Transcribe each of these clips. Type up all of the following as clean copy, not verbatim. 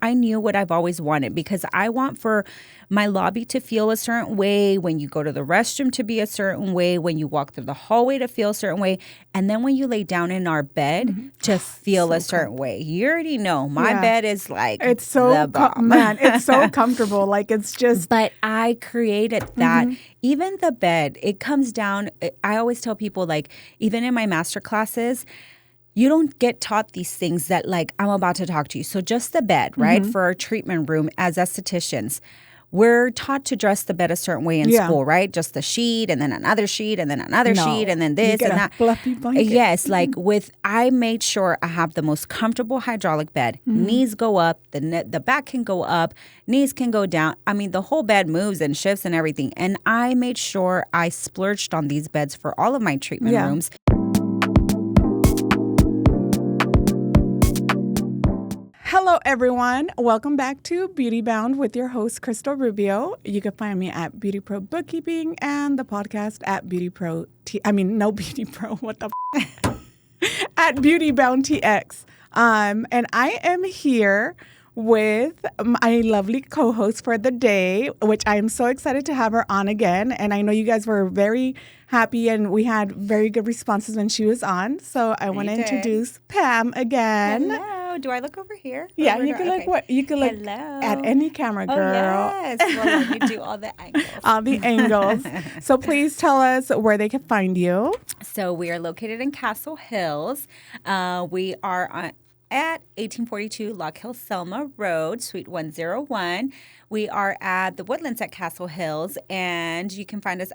I knew what I've always wanted, because I want for my lobby to feel a certain way, when you go to the restroom to be a certain way, when you walk through the hallway to feel a certain way, and then when you lay down in our bed to feel a certain way. You already know my bed is like it's so the bomb. man, it's so comfortable. Like it's just. But I created that. Even the bed, it comes down. I always tell people, like, even in my master classes, you don't get taught these things that, like, I'm about to talk to you. So just the bed, right? For our treatment room as estheticians, we're taught to dress the bed a certain way in school, right? Just the sheet, and then another sheet, and then another sheet, and then this and that. Fluffy blanket. Yes, like I made sure I have the most comfortable hydraulic bed. Knees go up, the back can go up, knees can go down. I mean, the whole bed moves and shifts and everything. And I made sure I splurged on these beds for all of my treatment rooms. Hello, everyone. Welcome back to Beauty Bound with your host, Cristal Rubio. You can find me at Beauty Pro Bookkeeping and the podcast at Beauty Pro at Beauty Bound TX. And I am here with my lovely co-host for the day, which I am so excited to have her on again. And I know you guys were very happy and we had very good responses when she was on. So I want to introduce Pam again. Hello. Do I look over here? Yeah, you can look what you can look at any camera, girl. Oh, yes. Well, let me do all the angles. All the angles. So please tell us where they can find you. So we are located in Castle Hills. We are at 1842 Lock Hill Selma Road, Suite 101. We are at the Woodlands at Castle Hills, and you can find us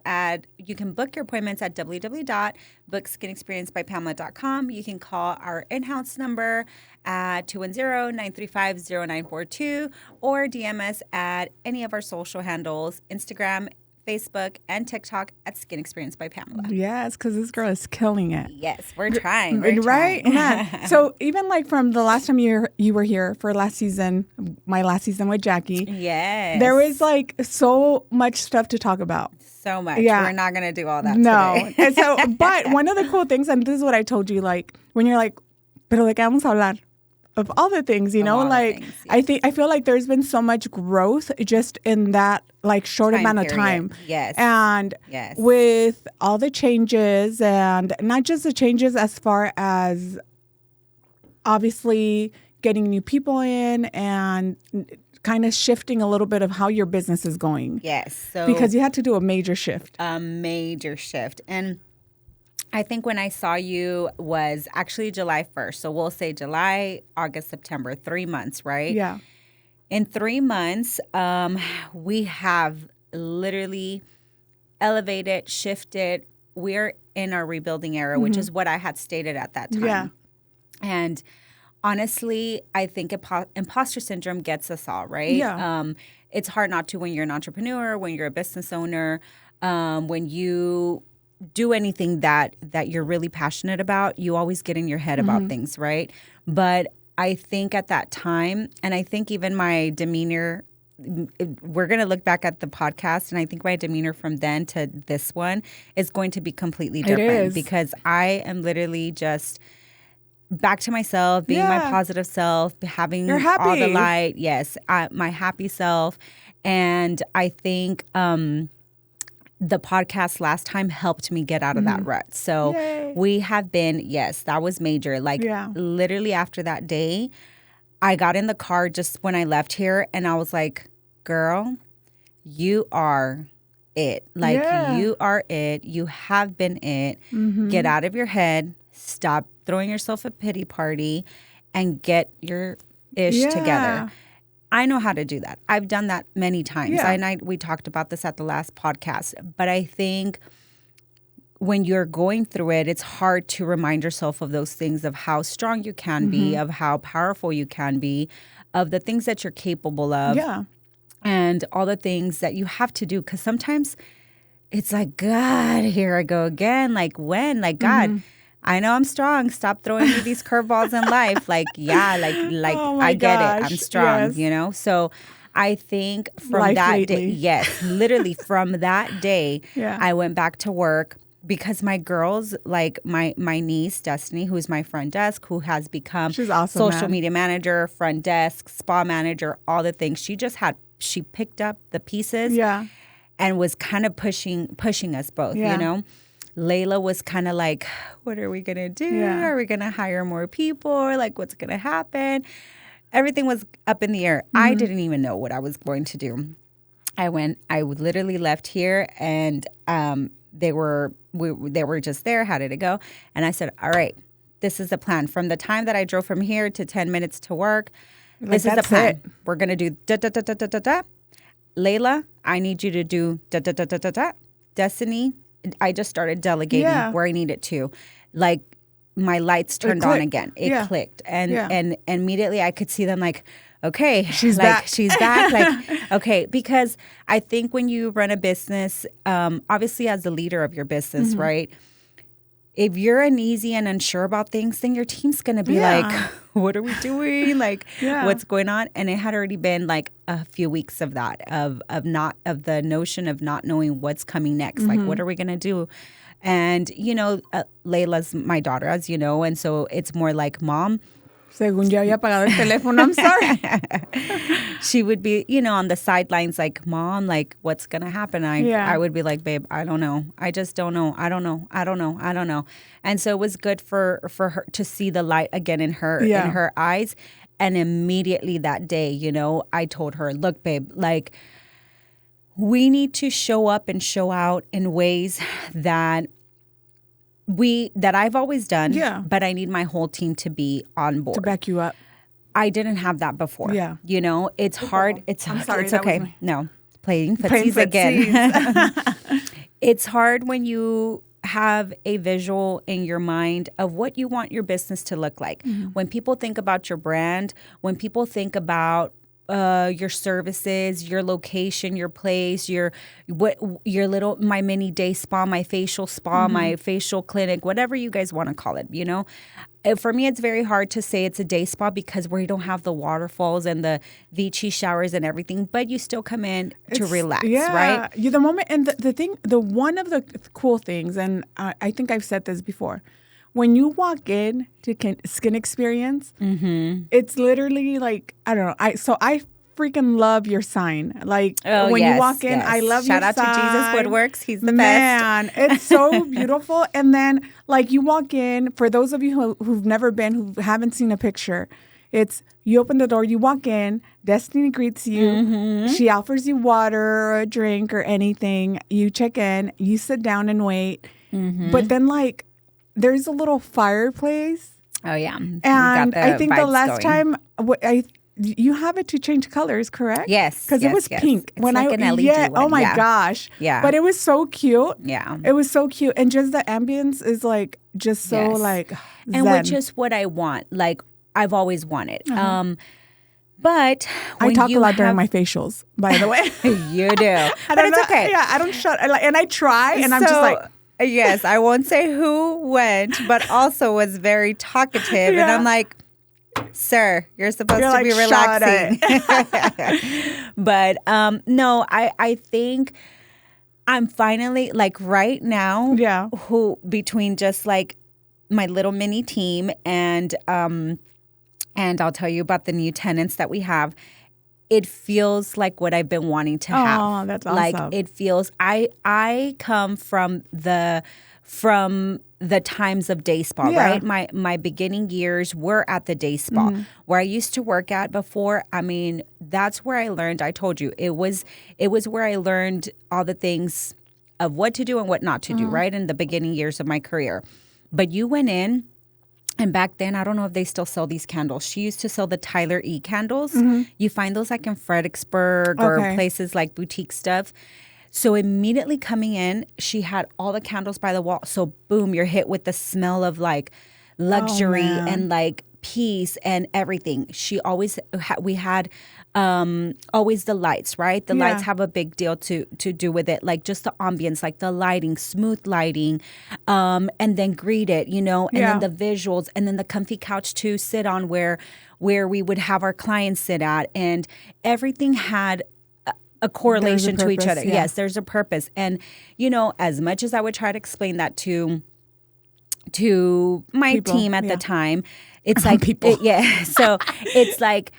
you can book your appointments at www.bookskinexperiencebypamela.com. You can call our in-house number at 210-935-0942 or DM us at any of our social handles, Instagram, Facebook, and TikTok at Skin Experience by Pamela. Yes, because this girl is killing it. Yes, we're trying. Right? Man. So even like from the last time you were here for last season, my last season with Jackie. Yes. There was like so much stuff to talk about. So much. Yeah. We're not going to do all that today. And so, but one of the cool things, and this is what I told you, like when you're like, pero de qué vamos a hablar? Of all the things, you know, like things, yeah. I feel like there's been so much growth just in that like short amount of time. Yes. And with all the changes, and not just the changes as far as obviously getting new people in and kind of shifting a little bit of how your business is going. Yes. So because you had to do a major shift. And I think when I saw you was actually July 1st. So we'll say July, August, September, 3 months, right? Yeah. In 3 months, we have literally elevated, shifted. We're in our rebuilding era, which is what I had stated at that time. Yeah. And honestly, I think imposter syndrome gets us all, right? Yeah. It's hard not to when you're an entrepreneur, when you're a business owner, when you do anything that you're really passionate about, you always get in your head about things, right? But I think at that time, and I think even my demeanor, we're going to look back at the podcast, and I think my demeanor from then to this one is going to be completely different because I am literally just back to myself, being my positive self, having all the light. Yes, my happy self. And I think the podcast last time helped me get out of that rut. So we have been, that was major. Like literally after that day, I got in the car just when I left here and I was like, girl, you are it. Like you are it. You have been it. Get out of your head. Stop throwing yourself a pity party and get your ish together. I know how to do that. I've done that many times. We talked about this at the last podcast. But I think when you're going through it, it's hard to remind yourself of those things, of how strong you can be, of how powerful you can be, of the things that you're capable of, and all the things that you have to do. Because sometimes it's like, God, here I go again. Like when? Like, God, I know I'm strong. Stop throwing me these curveballs in life. Like, oh I get it. I'm strong, you know? So I think from that day, literally from that day, I went back to work. because my girls, like my niece Destiny, who's my front desk, who has become She's awesome, social man. media manager, front desk, spa manager, all the things. She picked up the pieces and was kind of pushing us both, you know. Layla was kind of like, what are we going to do? Yeah. Are we going to hire more people? Like, what's going to happen? Everything was up in the air. Mm-hmm. I didn't even know what I was going to do. I literally left here, and they were just there. How did it go? And I said, all right, this is the plan. From the time that I drove from here to 10 minutes to work, this is the plan. We're going to do da-da-da-da-da-da. Layla, I need you to do da-da-da-da-da-da. Destiny, I just started delegating where I needed to. Like, my lights turned on again. It clicked. And immediately I could see them like, okay, she's back. She's back. Like, okay, because I think when you run a business, obviously as the leader of your business, right? If you're uneasy and unsure about things, then your team's going to be like, what are we doing? Like, what's going on? And it had already been like a few weeks of that, of the notion of not knowing what's coming next. Like, what are we going to do? And, you know, Layla's my daughter, as you know. And so it's more like, Mom, según yo había apagado el teléfono, I'm sorry. She would be, you know, on the sidelines like, Mom, like, what's going to happen? I would be like, babe, I don't know. I just don't know. I don't know. And so it was good for her to see the light again in her eyes. And immediately that day, you know, I told her, look, babe, like, we need to show up and show out in ways that I've always done, but I need my whole team to be on board. To back you up. I didn't have that before. Yeah. You know, it's hard. I'm sorry. It's okay. No, playing footsies again. It's hard when you have a visual in your mind of what you want your business to look like. When people think about your brand, when people think about your services, your location, your place, my mini day spa, my facial spa, my facial clinic, whatever you guys want to call it, you know. For me, it's very hard to say it's a day spa because we don't have the waterfalls and the Vichy showers and everything, but you still come in to relax, right? The moment, and one of the cool things, and I think I've said this before, when you walk in to Skin Experience, it's literally like, I don't know. I freaking love your sign. Like, when you walk in, I love your sign. Shout out to Jesus Woodworks. He's the best. Man, it's so beautiful. And then, like, you walk in, for those of you who've never been, who haven't seen a picture, you open the door, you walk in, Destiny greets you. She offers you water or a drink or anything. You check in, you sit down and wait. But then, like, there's a little fireplace. Oh, yeah. And I think the last time you have it to change colors, correct? Yes. Because it was pink. It's like an LED one. Oh, my gosh. Yeah. But it was so cute. Yeah. It was so cute. And just the ambience is like, just so like zen. And which is what I want. Like, I've always wanted. But I talk a lot during my facials, by the way. You do. But it's okay. Yeah, I don't shut. And I try, and I'm just like... Yes, I won't say who went, but also was very talkative. And I'm like, sir, you're supposed to be relaxing. But no, I think I'm finally, like, right now, between just like my little mini team and I'll tell you about the new tenants that we have. It feels like what I've been wanting to have. Oh, that's awesome. Like, it feels, I come from the times of day spa, right? My beginning years were at the day spa where I used to work at before. I mean, that's where I learned. I told you, it was where I learned all the things of what to do and what not to do, right? In the beginning years of my career. But you went in, and back then, I don't know if they still sell these candles. She used to sell the Tyler E candles. You find those like in Fredericksburg or places like boutique stuff. So immediately coming in, she had all the candles by the wall. So boom, you're hit with the smell of like luxury and like peace and everything. We had always the lights, right? The lights have a big deal to do with it, like just the ambience, like the lighting, smooth lighting, and then greet it, you know, and then the visuals, and then the comfy couch to sit on where we would have our clients sit at, and everything had a correlation to each other. Yeah. Yes, there's a purpose. And, as much as I would try to explain that to my team at the time, it's like, so it's like,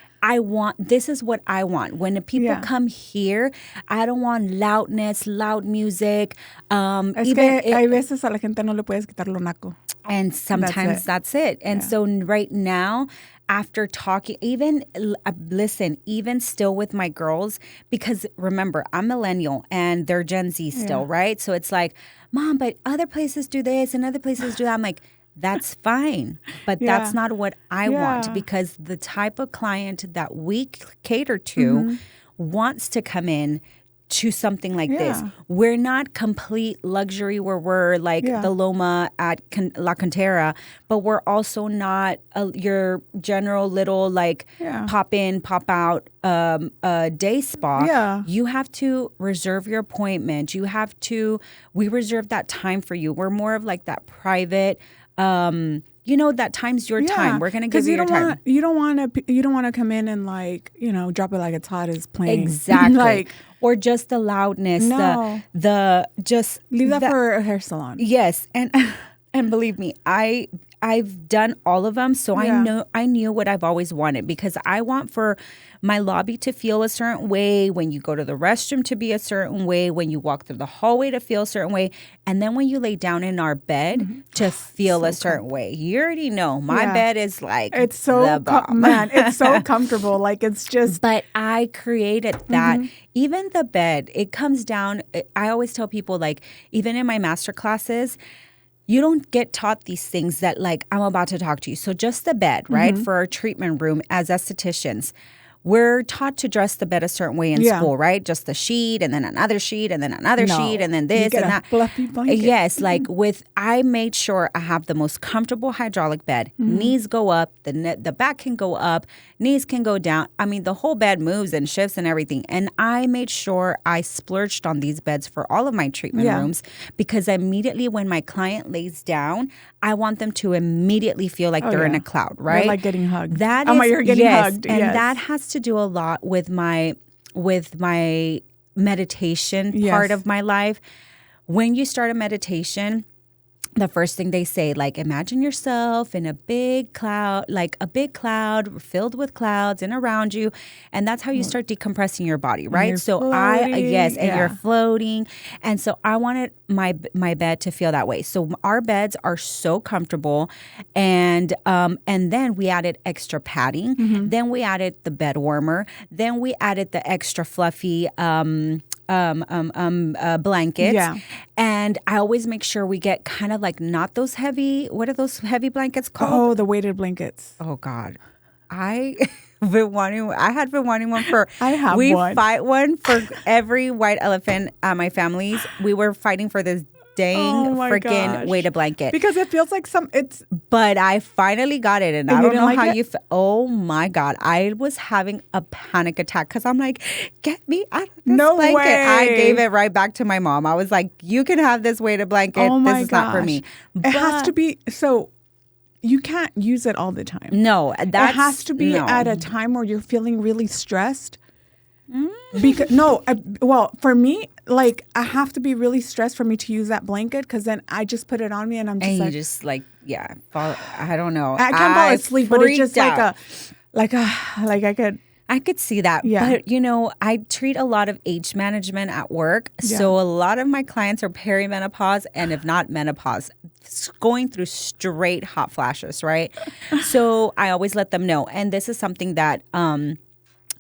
this is what I want. When the people come here, I don't want loudness, loud music. Hay veces a la gente no le puedes quitar lo naco. And sometimes that's it. And so right now, after talking, even still with my girls, because remember, I'm millennial and they're Gen Z still, right? So it's like, Mom, but other places do this and other places do that. I'm like, that's fine, but that's not what I want, because the type of client that we cater to wants to come in to something like this. We're not complete luxury where we're like the Loma at La Cantera, but we're also not your general little like pop in, pop out day spa. Yeah. You have to reserve your appointment. We reserve that time for you. We're more of like that private, that time's your time. We're going to give you your time. You don't want to come in and like, drop it like it's hot is playing. Exactly. Or just the loudness. No. Just leave that for a hair salon. Yes. And believe me, I've done all of them, so I knew what I've always wanted, because I want for my lobby to feel a certain way, when you go to the restroom to be a certain way, when you walk through the hallway to feel a certain way, and then when you lay down in our bed to feel a certain way. You already know my bed is like it's so the bomb. Man, it's so comfortable. Like it's just. But I created that. Even the bed, it comes down. I always tell people, like, even in my master classes, you don't get taught these things that like I'm about to talk to you. So just the bed, right? For our treatment room as estheticians, we're taught to dress the bed a certain way in school, right? Just the sheet and then another sheet and then another sheet and then this and that. Fluffy blanket. Yes, like I made sure I have the most comfortable hydraulic bed. Knees go up, the back can go up, knees can go down. I mean, the whole bed moves and shifts and everything. And I made sure I splurged on these beds for all of my treatment rooms, because immediately when my client lays down, I want them to immediately feel like they're in a cloud, right? They're like getting hugged. You're getting hugged. And that has to do a lot with my meditation part of my life. When you start a meditation, the first thing they say, like, imagine yourself in a big cloud, filled with clouds and around you. And that's how you start decompressing your body, right? So you're floating. And so I wanted my bed to feel that way. So our beds are so comfortable. And then we added extra padding. Then we added the bed warmer. Then we added the extra fluffy blankets. And I always make sure we get kind of like not those heavy, what are those heavy blankets called? Oh, the weighted blankets. Oh God. I had been wanting one for we fight one for every white elephant at my family's. We were fighting for this dang freaking weighted blanket, because it feels like but I finally got it, and I don't know how you oh my God, I was having a panic attack, because I'm like, get me out of this blanket. Way. I gave it right back to my mom. I was like, you can have this weighted blanket. This is not for me. It has to be so. You can't use it all the time. No, it has to be at a time where you're feeling really stressed. Because for me, like, I have to be really stressed for me to use that blanket, because then I just put it on me and I'm just I don't know. I can't fall asleep, but it's just I could see that. Yeah. But, I treat a lot of age management at work. Yeah. So a lot of my clients are perimenopause, and if not menopause, going through straight hot flashes, right? So I always let them know. And this is something that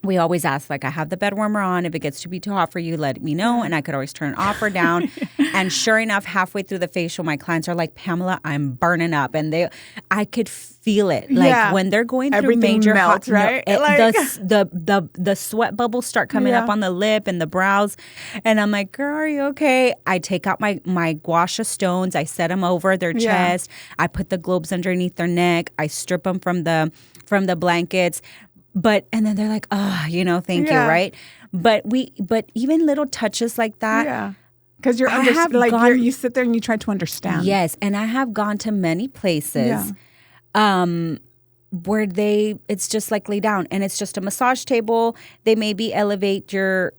we always ask, like, I have the bed warmer on. If it gets to be too hot for you, let me know. And I could always turn it off or down. And sure enough, halfway through the facial, my clients are like, Pamela, I'm burning up. And I could feel it. Like when they're going through everything major melts, right? The sweat bubbles start coming up on the lip and the brows. And I'm like, girl, are you okay? I take out my gua sha stones. I set them over their chest. I put the globes underneath their neck. I strip them from the blankets. And then they're like, thank you, right? But even little touches like that. Because you sit there and you try to understand. Yes, and I have gone to many places where it's just like lay down, and it's just a massage table. They maybe elevate your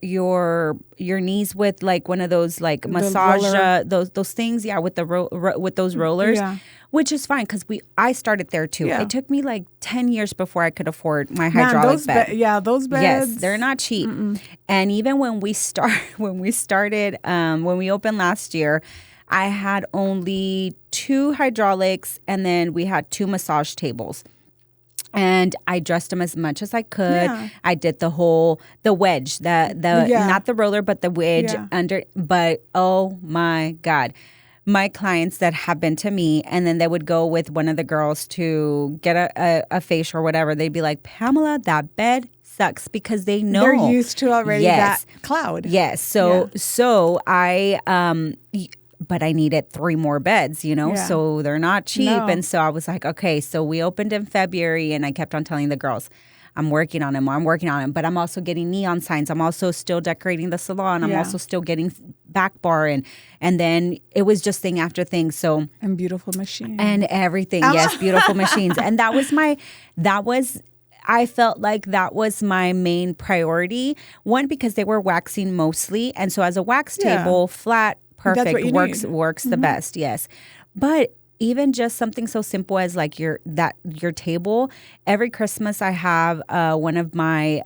knees with like one of those like massage those things, with the with those rollers, which is fine because I started there too. It took me like 10 years before I could afford my hydraulic bed. Those beds. Yes, they're not cheap. And even when we opened last year, I had only 2 hydraulics, and then we had 2 massage tables. And I dressed them as much as I could. Yeah. I did the wedge, not the roller, but the wedge under. But oh my God, my clients that have been to me, and then they would go with one of the girls to get a facial or whatever. They'd be like, Pamela, that bed sucks, because they know they're used to already that cloud. Yes. So I but I needed 3 more beds, so they're not cheap. No. And so I was like, okay, so we opened in February, and I kept on telling the girls, I'm working on them, but I'm also getting neon signs. I'm also still decorating the salon. I'm also still getting back bar, and then it was just thing after thing. So, and beautiful machines. And everything. Yes, beautiful machines. And I felt like that was my main priority. One, because they were waxing mostly. And so as a wax table, flat, perfect, works the best. Yes. But even just something so simple as like your table. Every Christmas I have one of my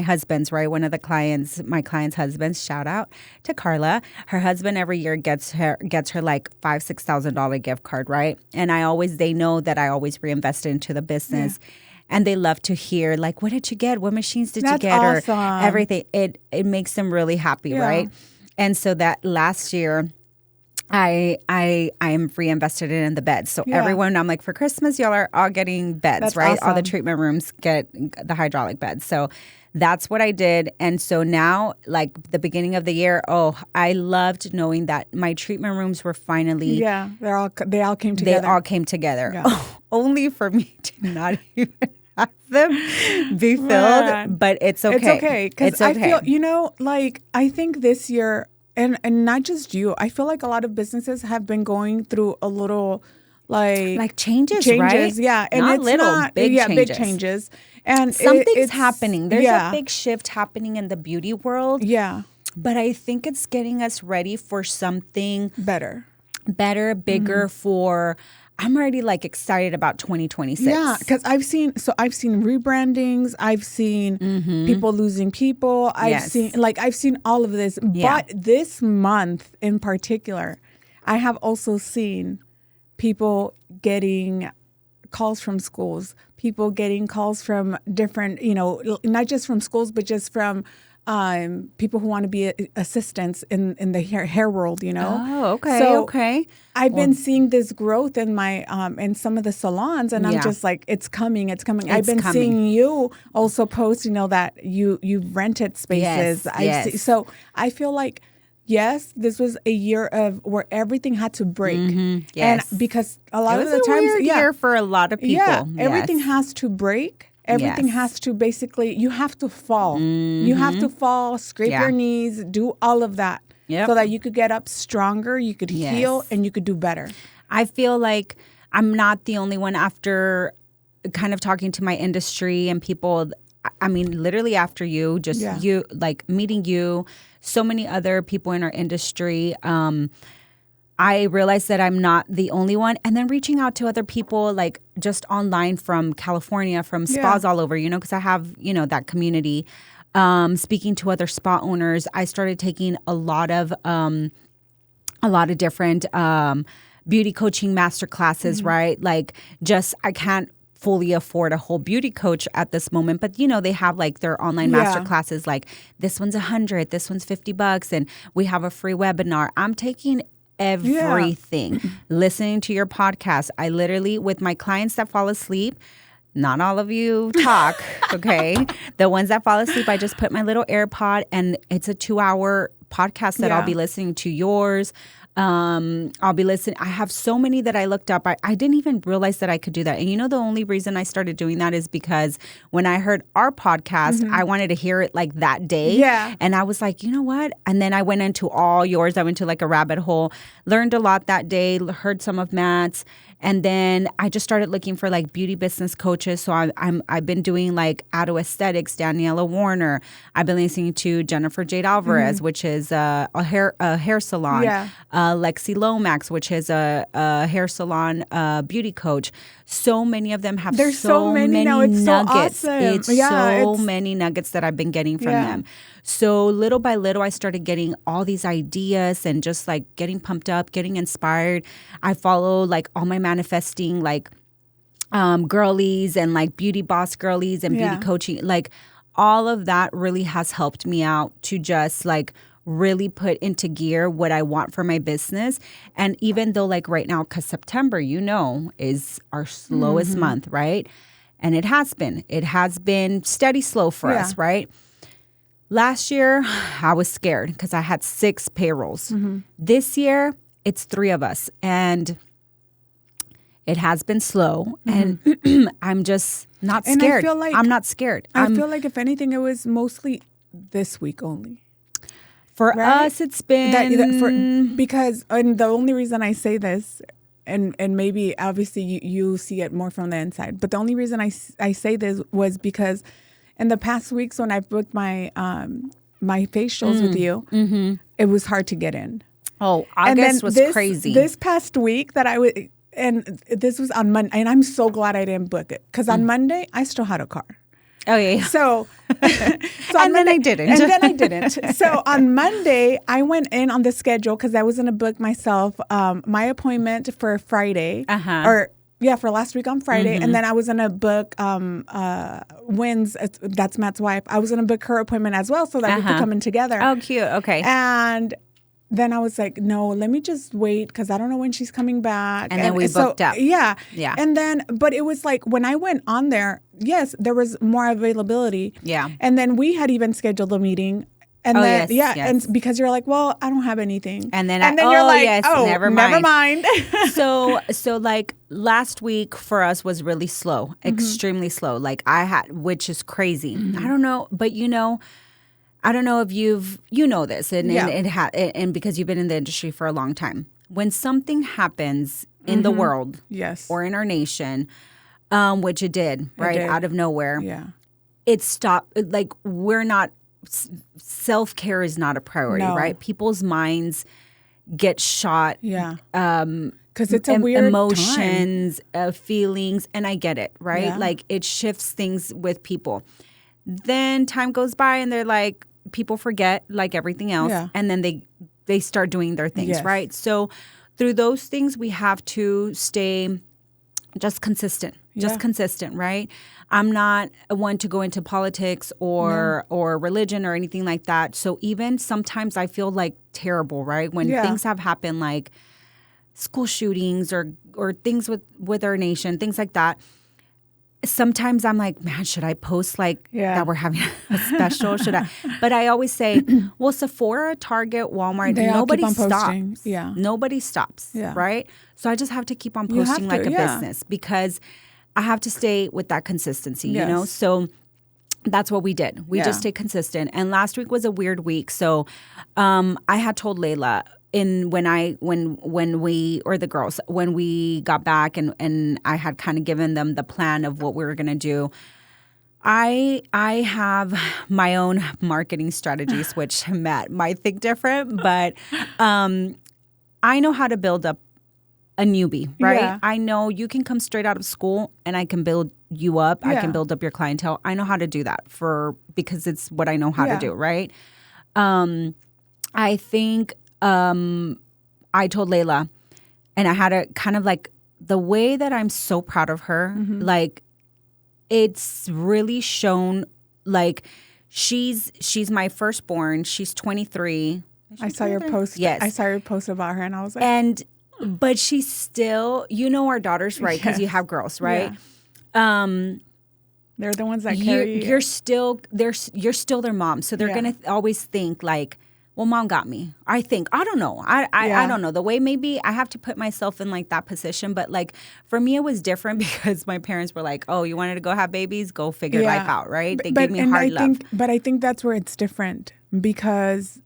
husbands, right? One of my client's husbands. Shout out to Carla. Her husband every year gets her like $5,000-$6,000 gift card, right? And they know that I always reinvest it into the business. Yeah. And they love to hear, like, what did you get? What machines did you get? Awesome. Or everything. It makes them really happy, right? And so that last year, I am reinvested in the beds. So everyone, I'm like, for Christmas, y'all are all getting beds, that's right? Awesome. All the treatment rooms get the hydraulic beds. So that's what I did. And so now, like the beginning of the year, I loved knowing that my treatment rooms were finally. Yeah, they all came together. They all came together. Yeah. Only for me to not even have them be filled. But it's okay. It's okay. Because I feel, I think this year, and not just you, I feel like a lot of businesses have been going through a little like changes, right? Yeah. And not it's little, big changes. Big changes. And something's happening. There's a big shift happening in the beauty world. Yeah. But I think it's getting us ready for something better, bigger for... I'm already excited about 2026. Yeah, because I've seen rebrandings. I've seen people losing people. I've seen all of this. Yeah. But this month in particular, I have also seen people getting calls from schools, people getting calls from different, not just from schools, but just from people who want to be assistants in the hair world, Oh, okay, so okay. I've been seeing this growth in my in some of the salons, and I'm just like, it's coming. I've been seeing you also post, that you've rented spaces. Yes. So I feel like, yes, this was a year of where everything had to break. Yes. And because a lot of the times, it was a weird year for a lot of people. Yeah, everything has to break. Everything has to basically, you have to fall. You have to fall, scrape your knees, do all of that so that you could get up stronger, you could heal, and you could do better. I feel like I'm not the only one after kind of talking to my industry and people. I mean, literally after you, just you, meeting you, so many other people in our industry. I realized that I'm not the only one. And then reaching out to other people, just online from California, from spas all over, because I have, that community. Speaking to other spa owners, I started taking a lot of different beauty coaching master classes, right? I can't fully afford a whole beauty coach at this moment, but they have their online master classes, this one's $100, this one's $50, and we have a free webinar. I'm taking everything. Listening to your podcast. I literally, with my clients that fall asleep, not all of you talk, okay? The ones that fall asleep, I just put my little AirPod, and it's a 2-hour podcast that I'll be listening to yours, I'll be listening. I have so many that I looked up. I didn't even realize that I could do that. And the only reason I started doing that is because when I heard our podcast, I wanted to hear it like that day. Yeah. And I was like, you know what? And then I went into all yours. I went to like a rabbit hole, learned a lot that day, heard some of Matt's. And then I just started looking for like beauty business coaches. So I've been doing like Auto Aesthetics, Daniela Warner. I've been listening to Jennifer Jade Alvarez, which is a hair salon. Yeah. Lexi Lomax, which is a hair salon beauty coach. So many of them have There's so many now. It's nuggets. so awesome. It's many nuggets that I've been getting from them. So little by little, I started getting all these ideas and just like getting pumped up, getting inspired. I follow like all my manifesting like girlies and like beauty boss girlies and beauty coaching. Like all of that really has helped me out to just like really put into gear what I want for my business. And even though like right now, because September, is our slowest month, right? And it has been steady slow for us, right? Last year, I was scared because I had 6 payrolls. This year, it's 3 of us. And it has been slow. And I'm just not scared. And I feel like, I'm not scared. I feel like if anything, it was mostly this week only. For us, it's been... because and the only reason I say this, and maybe obviously you see it more from the inside, but the only reason I say this was because in the past weeks when I booked my my facials with you, it was hard to get in. Oh, August was crazy. This past week that I was, and this was on Monday, and I'm so glad I didn't book it because on Monday I still had a car. Oh yeah. So and then I didn't. And then I didn't. So on Monday I went in on the schedule because I was going to book myself my appointment for Friday for last week on Friday. And then I was going to book Wynn's, that's Matt's wife. I was going to book her appointment as well so that we could come in together. Oh, cute. Okay. And then I was like, no, let me just wait because I don't know when she's coming back. And then we booked up. Yeah. Yeah. And then, but it was like when I went on there, yes, there was more availability. Yeah. And then we had even scheduled a meeting. And and because you're like, well, I don't have anything. And then you're like, never mind. So so like last week for us was really slow, extremely slow. Like which is crazy. I don't know, but I don't know if you know this, and because you've been in the industry for a long time. When something happens in the world, or in our nation, which it did, out of nowhere, it stopped. Like we're not. Self-care is not a priority, right? People's minds get shot. Yeah. Because it's a weird emotions, feelings, and I get it, right? Yeah. Like it shifts things with people. Then time goes by, and they're like, people forget, like everything else, and then they start doing their things, right? So through those things, we have to stay just consistent, right? I'm not one to go into politics or religion or anything like that. So even sometimes I feel like terrible, right? When things have happened, like school shootings or things with our nation, things like that. Sometimes I'm like, man, should I post that we're having a special? Should I? But I always say, well, Sephora, Target, Walmart, nobody stops. Yeah. Nobody stops, right? So I just have to keep on posting like a business because I have to stay with that consistency, So that's what we did. We just stayed consistent. And last week was a weird week. So I had told Layla, when we got back and I had kind of given them the plan of what we were going to do, I have my own marketing strategies, which Matt might think different, but I know how to build up a newbie, right? Yeah. I know you can come straight out of school and I can build you up. I can build up your clientele. I know how to do that because it's what I know how to do, right? I think I told Layla, and I had a kind of like the way that I'm so proud of her, like it's really shown, like she's my firstborn. She's 23. I saw your post. Yes. I saw your post about her and I was like. But she's still, our daughters, right? Because you have girls, right? Yeah. They're the ones that carry you. You're still their mom. So they're going to always think like, well, mom got me. I don't know. I don't know. The way maybe I have to put myself in like that position. But like for me, it was different because my parents were like, oh, you wanted to go have babies? Go figure life out, right? They gave me hard love. But I think that's where it's different because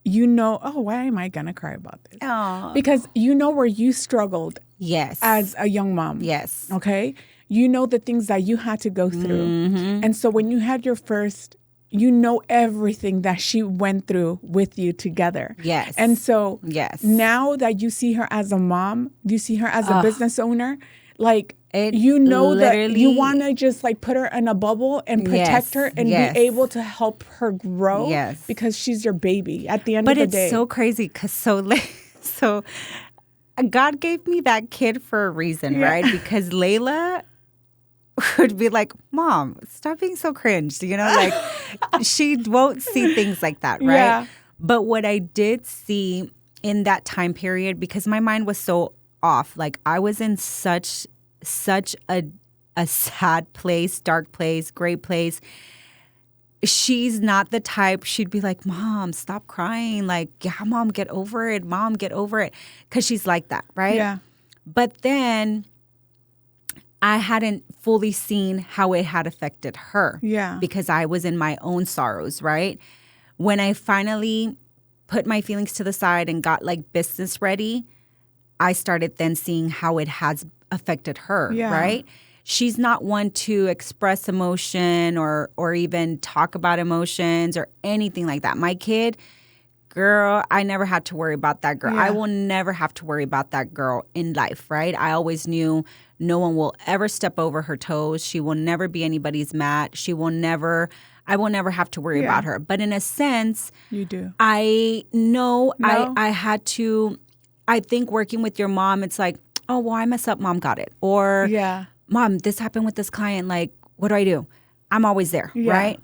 oh, why am I going to cry about this? Oh. Because you know where you struggled yes. as a young mom. Yes. Okay? You know the things that you had to go through. Mm-hmm. And so when you had your first, you know everything that she went through with you together. Yes. And so yes. now that you see her as a mom, you see her as a business owner, like it you know that you want to just like put her in a bubble and protect her and be able to help her grow because she's your baby at the end of the day. But it's so crazy because so God gave me that kid for a reason, right? Because Layla would be like, Mom, stop being so cringe. You know, like she won't see things like that, right? Yeah. But what I did see in that time period, because my mind was so off, like I was in such a sad place, dark place, gray place. She's not the type, she'd be like, Mom, stop crying. Like, yeah, Mom, get over it. Mom, get over it. Because she's like that, right? Yeah. But then I hadn't fully seen how it had affected her. Yeah. Because I was in my own sorrows, right? When I finally put my feelings to the side and got like business ready, I started then seeing how it has affected her, right? She's not one to express emotion or even talk about emotions or anything like that. My kid, girl, I never had to worry about that girl. Yeah. I will never have to worry about that girl in life, right? I always knew no one will ever step over her toes. She will never be anybody's mat. I will never have to worry about her. But in a sense, you do. I know I had to, I think working with your mom, it's like, oh, well, I mess up, Mom got it. Or, Mom, this happened with this client. Like, what do? I'm always there, right?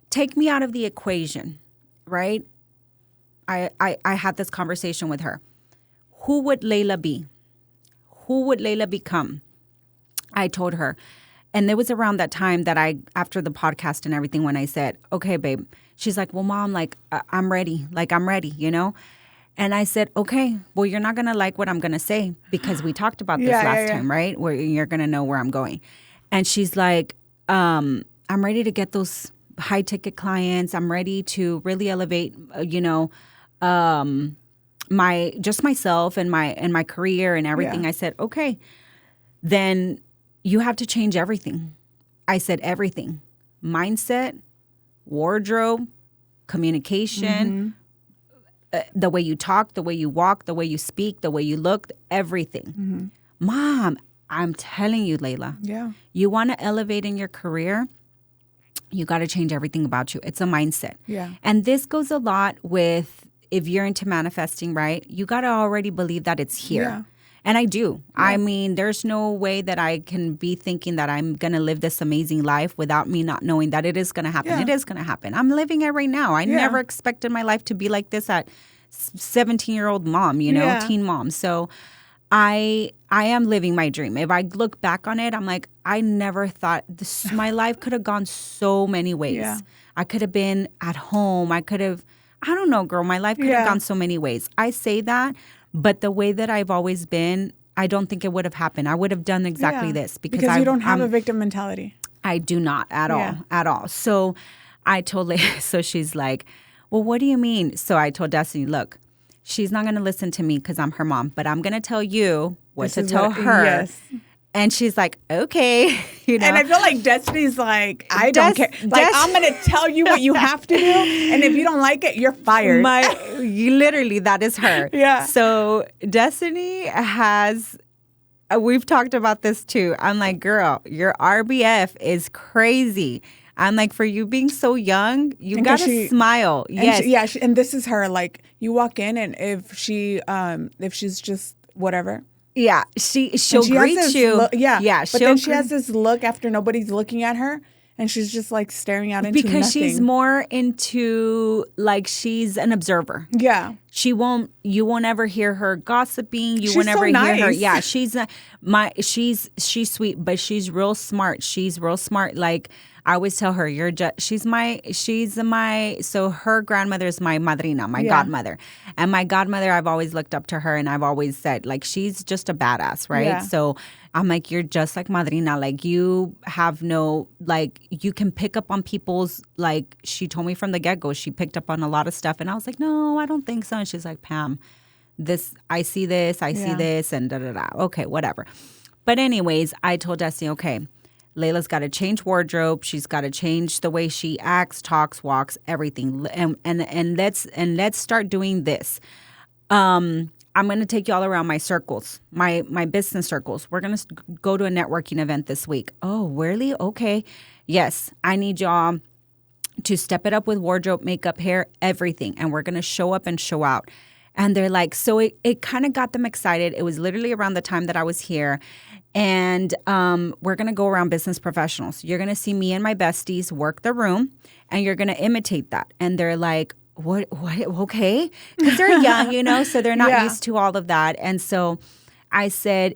Take me out of the equation, right? I had this conversation with her. Who would Layla be? Who would Layla become? I told her. And it was around that time that after the podcast and everything, when I said, okay, babe. She's like, well, Mom, like, I'm ready. Like, I'm ready, you know? And I said, okay, well, you're not going to like what I'm going to say because we talked about this last time, right? Where you're going to know where I'm going. And she's like, I'm ready to get those high ticket clients. I'm ready to really elevate, myself and my career and everything. I said, okay, then you have to change everything. I said, everything. Mindset, wardrobe, communication, the way you talk, the way you walk, the way you speak, the way you look, everything. Mom, I'm telling you, Layla. Yeah. You want to elevate in your career, you got to change everything about you. It's a mindset. Yeah. And this goes a lot with, if you're into manifesting, right? You got to already believe that it's here. Yeah. And I do. Yeah. I mean, there's no way that I can be thinking that I'm going to live this amazing life without me not knowing that it is going to happen. Yeah. It is going to happen. I'm living it right now. I never expected my life to be like this at 17-year-old mom, teen mom. So I am living my dream. If I look back on it, I'm like, I never thought my life could have gone so many ways. Yeah. I could have been at home. I don't know, girl. My life could have gone so many ways. I say that. But the way that I've always been, I don't think it would have happened. I would have done exactly this. Because you don't have a victim mentality. I do not at all. So I told Layla, so she's like, well, what do you mean? So I told Destiny, look, she's not going to listen to me because I'm her mom, but I'm going to tell you what to tell her. Yes. And she's like, okay. And I feel like Destiny's like, I don't care. Like, I'm going to tell you what you have to do. And if you don't like it, you're fired. Literally, that is her. Yeah. So Destiny we've talked about this too. I'm like, girl, your RBF is crazy. I'm like, for you being so young, you got to smile. Yes. And this is her. Like, you walk in and if she's just whatever. Yeah, she'll greet you. But then she has this look after nobody's looking at her, and she's just like staring out into nothing. Because she's more into, like, she's an observer. Yeah. you won't ever hear her gossiping. You She's won't ever so hear her. nice. Yeah, she's sweet, but she's real smart. She's real smart. Like I always tell her, so her grandmother is my madrina, my godmother. And my godmother, I've always looked up to her and I've always said, like, she's just a badass, right? Yeah. So I'm like, you're just like madrina. Like you have you can pick up on people's, like she told me from the get-go, she picked up on a lot of stuff. And I was like, no, I don't think so. And she's like, Pam, I see this, and da-da-da. Okay, whatever. But anyways, I told Destiny, okay, Layla's got to change wardrobe. She's got to change the way she acts, talks, walks, everything. And let's start doing this. I'm going to take y'all around my circles, my business circles. We're going to go to a networking event this week. Oh, really? Okay. Yes, I need y'all to step it up with wardrobe, makeup, hair, everything. And we're going to show up and show out. And they're like, so it kind of got them excited. It was literally around the time that I was here. And we're going to go around business professionals. You're going to see me and my besties work the room, and you're going to imitate that. And they're like, what, okay? Because they're young, so they're not used to all of that. And so I said,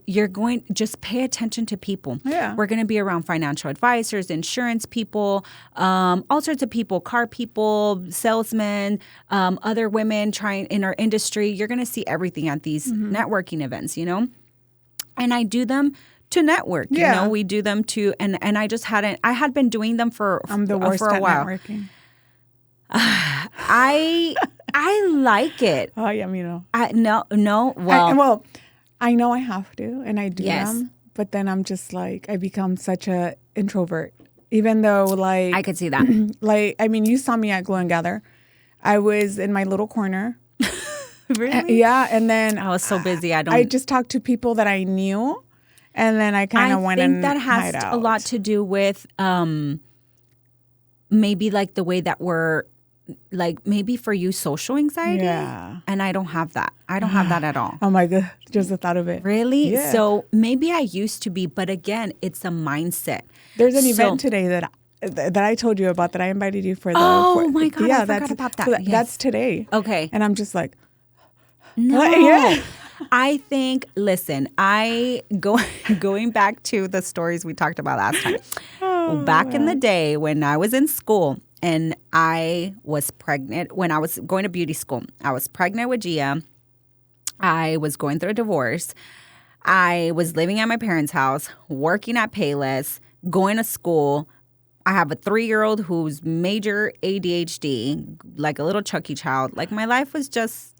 just pay attention to people. Yeah. We're going to be around financial advisors, insurance people, all sorts of people, car people, salesmen, other women trying in our industry. You're going to see everything at these networking events, And I do them to network, we do them to, and I had been doing them for I'm the worst for a at while. networking. I like it. Oh, yeah, Well, I know I have to, and I do Yes. them, but then I'm just like, I become such a introvert, even though like, I could see that. You saw me at Glow and Gather. I was in my little corner. Really? Yeah, and then I was so busy. I just talked to people that I knew, and then I kind of went and I think that has hide out. a lot to do with maybe like the way that we're like maybe for you social anxiety. Yeah. And I don't have that. I don't have that at all. Oh my God, just the thought of it. Really? Yeah. So maybe I used to be, but again, it's a mindset. There's an event today that I told you about that I invited you for. My God, I forgot about that. So Yes. That's today. Okay. And I'm just like, No. Yeah. I think, listen, going back to the stories we talked about last time. Back in the day when I was in school and I was pregnant, when I was going to beauty school, I was pregnant with Gia. I was going through a divorce. I was living at my parents' house, working at Payless, going to school. I have a 3-year-old who's major ADHD, like a little Chucky child. Like my life was just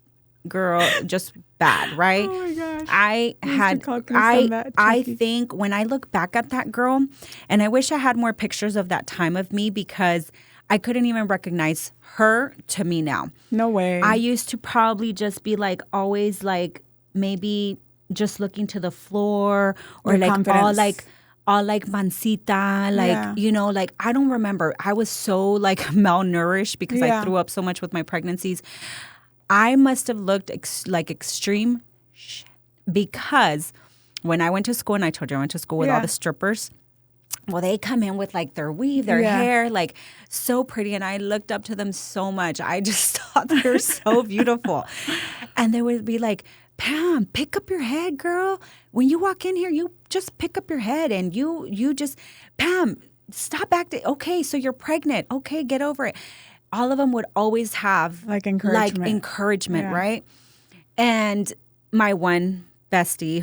bad, right? Oh my gosh. I think when I look back at that girl, and I wish I had more pictures of that time of me because I couldn't even recognize her to me now. No way. I used to probably just be like always like maybe just looking to the floor or Your like confidence. all like mansita, like, like I don't remember. I was so like malnourished because I threw up so much with my pregnancies. I must have looked like extreme because when I went to school, and I told you I went to school with all the strippers, well, they come in with like their weave, their hair, like so pretty. And I looked up to them so much. I just thought they were so beautiful. And they would be like, Pam, pick up your head, girl. When you walk in here, you just pick up your head and you just, Pam, stop acting. Okay, so you're pregnant. Okay, get over it. All of them would always have like encouragement, right? And my one bestie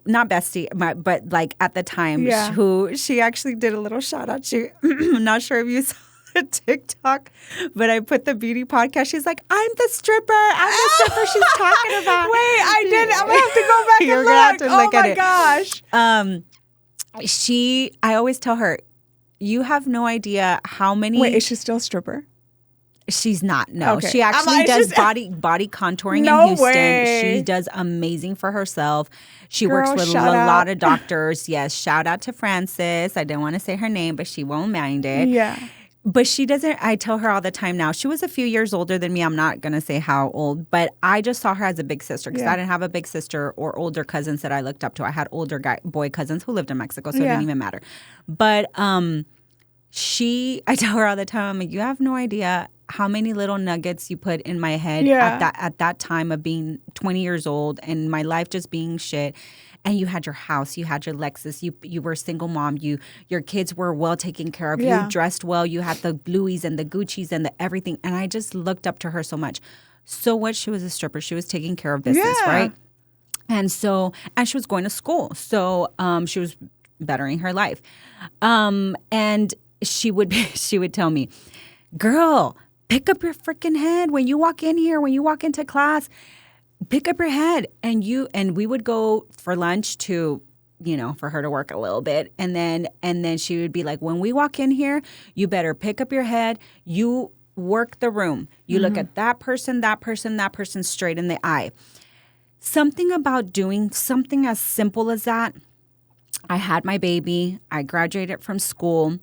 not bestie, but like at the time, who she actually did a little shout out. I'm not sure if you saw the TikTok, but I put the beauty podcast. She's like, I'm the stripper she's talking about. Wait, I did. I'm going to have to go back You're and gonna have to look at it. Oh my gosh. I always tell her, you have no idea how many. Wait, is she still a stripper? She's not. No, okay. She actually does body contouring in Houston. Way. She does amazing for herself. She works with a lot of doctors. Yes, shout out to Frances. I didn't want to say her name, but she won't mind it. Yeah. But she doesn't. I tell her all the time now. She was a few years older than me. I'm not going to say how old, but I just saw her as a big sister because I didn't have a big sister or older cousins that I looked up to. I had older boy cousins who lived in Mexico, so it didn't even matter. But I tell her all the time, I'm like, you have no idea how many little nuggets you put in my head at that time of being 20 years old and my life just being shit. And you had your house, you had your Lexus, you were a single mom, your kids were well taken care of, you dressed well, you had the Louis and the Gucci's and the everything. And I just looked up to her so much. So what? She was a stripper. She was taking care of business, right? And so, and she was going to school. So she was bettering her life. And she would tell me, girl, pick up your freaking head when you walk in here, when you walk into class, pick up your head. And we would go for lunch to, for her to work a little bit. And then she would be like, when we walk in here, you better pick up your head. You work the room. You look at that person straight in the eye. Something about doing something as simple as that. I had my baby. I graduated from school.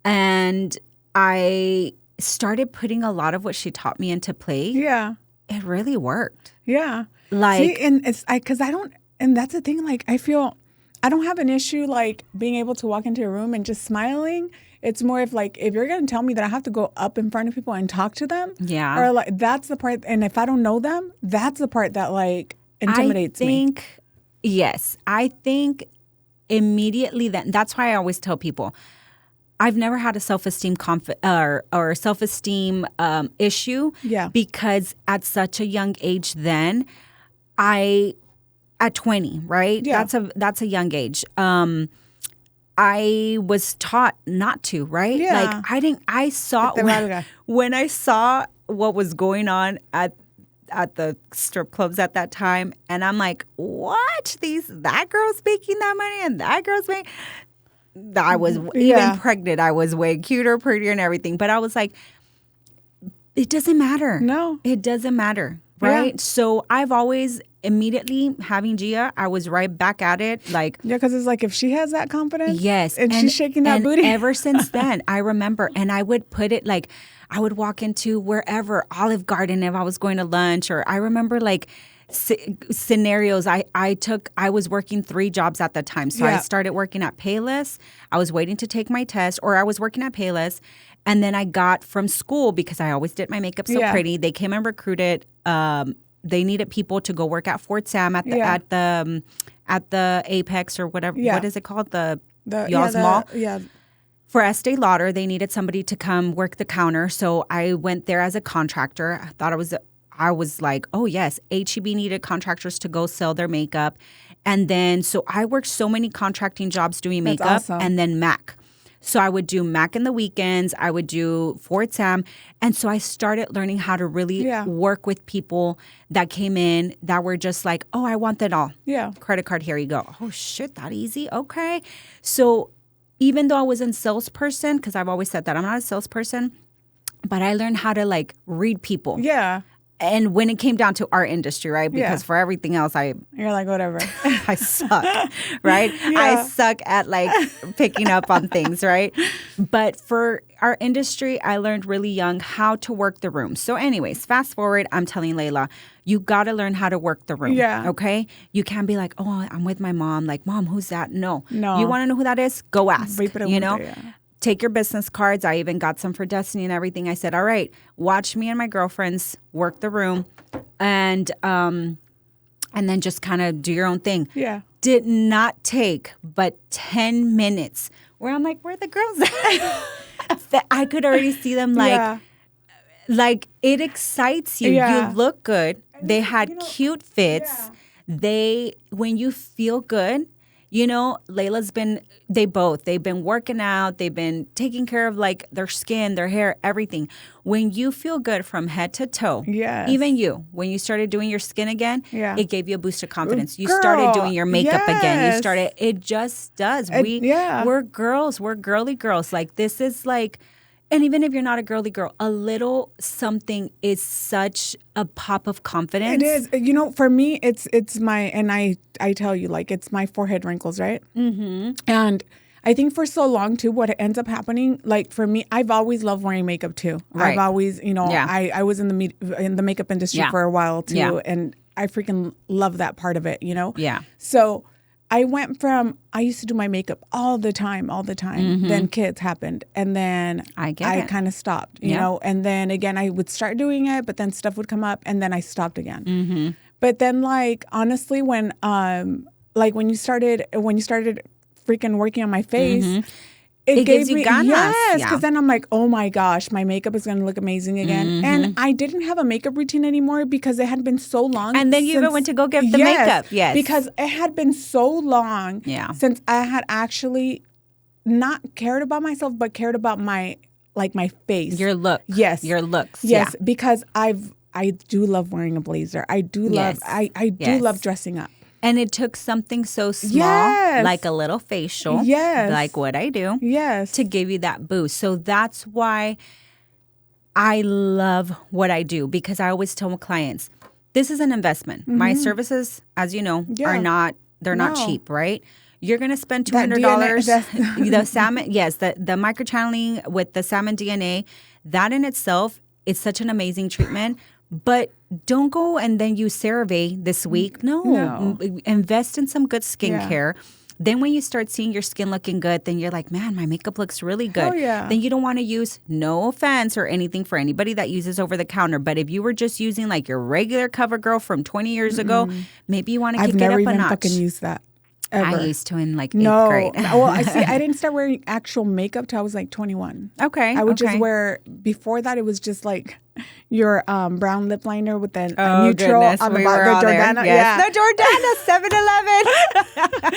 And I started putting a lot of what she taught me into play. Yeah. It really worked. Yeah. See, and it's because I don't, and that's the thing, like, I feel I don't have an issue like being able to walk into a room and just smiling. It's more of like, if you're going to tell me that I have to go up in front of people and talk to them. Yeah. Or like, that's the part. And if I don't know them, that's the part that like intimidates me. Yes. I think immediately that's why I always tell people, I've never had a self-esteem or self-esteem issue. Yeah. Because at such a young age then, at 20, right? Yeah. That's a young age. I was taught not to, right? Yeah. Like I saw when I saw what was going on at the strip clubs at that time, and I'm like, what? That girl's making that money and that girl's making. I was even pregnant. I was way cuter, prettier, and everything. But I was like, it doesn't matter. No, it doesn't matter, right? Yeah. So I've always immediately having Gia, I was right back at it. Like, yeah, because it's like if she has that confidence, yes, and she's shaking that booty. Ever since then, I remember, and I would put it like I would walk into wherever, Olive Garden, if I was going to lunch, or I remember like scenarios. I was working 3 jobs at the time, so I started working at Payless. I was waiting to take my test, or I was working at Payless, and then I got from school because I always did my makeup so pretty. They came and recruited. They needed people to go work at Fort Sam at the Apex or whatever. Yeah. What is it called? The Y'all's Mall. Yeah. For Estee Lauder, they needed somebody to come work the counter. So I went there as a contractor. I was like, oh yes, H-E-B needed contractors to go sell their makeup. And then, so I worked so many contracting jobs doing makeup. That's awesome. And then MAC. So I would do MAC in the weekends. I would do Fort Sam. And so I started learning how to really work with people that came in that were just like, oh, I want that all. Yeah. Credit card, here you go. Oh, shit, that easy? Okay. So even though I was a salesperson, because I've always said that I'm not a salesperson, but I learned how to like read people. Yeah. And when it came down to our industry, right? Because for everything else, you're like, whatever. I suck, right? Yeah. I suck at like picking up on things, right? But for our industry, I learned really young how to work the room. So anyways, fast forward, I'm telling Layla, you got to learn how to work the room. Yeah. Okay? You can't be like, oh, I'm with my mom. Like, Mom, who's that? No. You want to know who that is? Go ask, you know? Take your business cards. I even got some for Destiny and everything. I said, all right, watch me and my girlfriends work the room and then just kind of do your own thing. Yeah. Did not take but 10 minutes where I'm like, where are the girls at? I could already see them like it excites you. Yeah. You look good. They had cute fits. Yeah. When you feel good, you know, Layla's they've been working out. They've been taking care of like their skin, their hair, everything. When you feel good from head to toe, even you, when you started doing your skin again, it gave you a boost of confidence. You started doing your makeup again. It just does. We're girls. We're girly girls. Like this is like, and even if you're not a girly girl, a little something is such a pop of confidence. It is. You know, for me, it's my, and I tell you, like, it's my forehead wrinkles, right? Mm-hmm. And I think for so long, too, what ends up happening, like, for me, I've always loved wearing makeup, too. Right. I've always, you know, I was in the makeup industry for a while, too. Yeah. And I freaking love that part of it, you know? Yeah. So I went from, I used to do my makeup all the time. Then kids happened. And then I kind of stopped, you know, and then again, I would start doing it, but then stuff would come up and then I stopped again. But then like, honestly, when you started freaking working on my face, it gives you ganas. Yes, because then I'm like, oh my gosh, my makeup is going to look amazing again. And I didn't have a makeup routine anymore because it had been so long. And then you even went to go get the makeup. Yes. Because it had been so long since I had actually not cared about myself, but cared about my face. Your look. Yes. Your looks. Yes, because I do love wearing a blazer. I do love, I do love dressing up. And it took something so small, like a little facial, like what I do, to give you that boost. So that's why I love what I do, because I always tell my clients, this is an investment. My services, as you know, they're not cheap, right? You're going to spend $200. The salmon, the microchanneling with the salmon DNA, that in itself is such an amazing treatment. But don't go and then use CeraVe this week. No. Invest in some good skincare. Then when you start seeing your skin looking good, then you're like, man, my makeup looks really good. Then you don't want to use, no offense or anything for anybody that uses over the counter, but if you were just using like your regular CoverGirl from 20 years ago, maybe you want to kick it up a notch. I've never even fucking used that. Ever. I used to in like 8th grade. Well, I didn't start wearing actual makeup till I was like 21. Okay. I would just wear, before that, it was just like your brown lip liner with the neutral on the bottom. The Jordana. Yes. The Jordana 7-Eleven.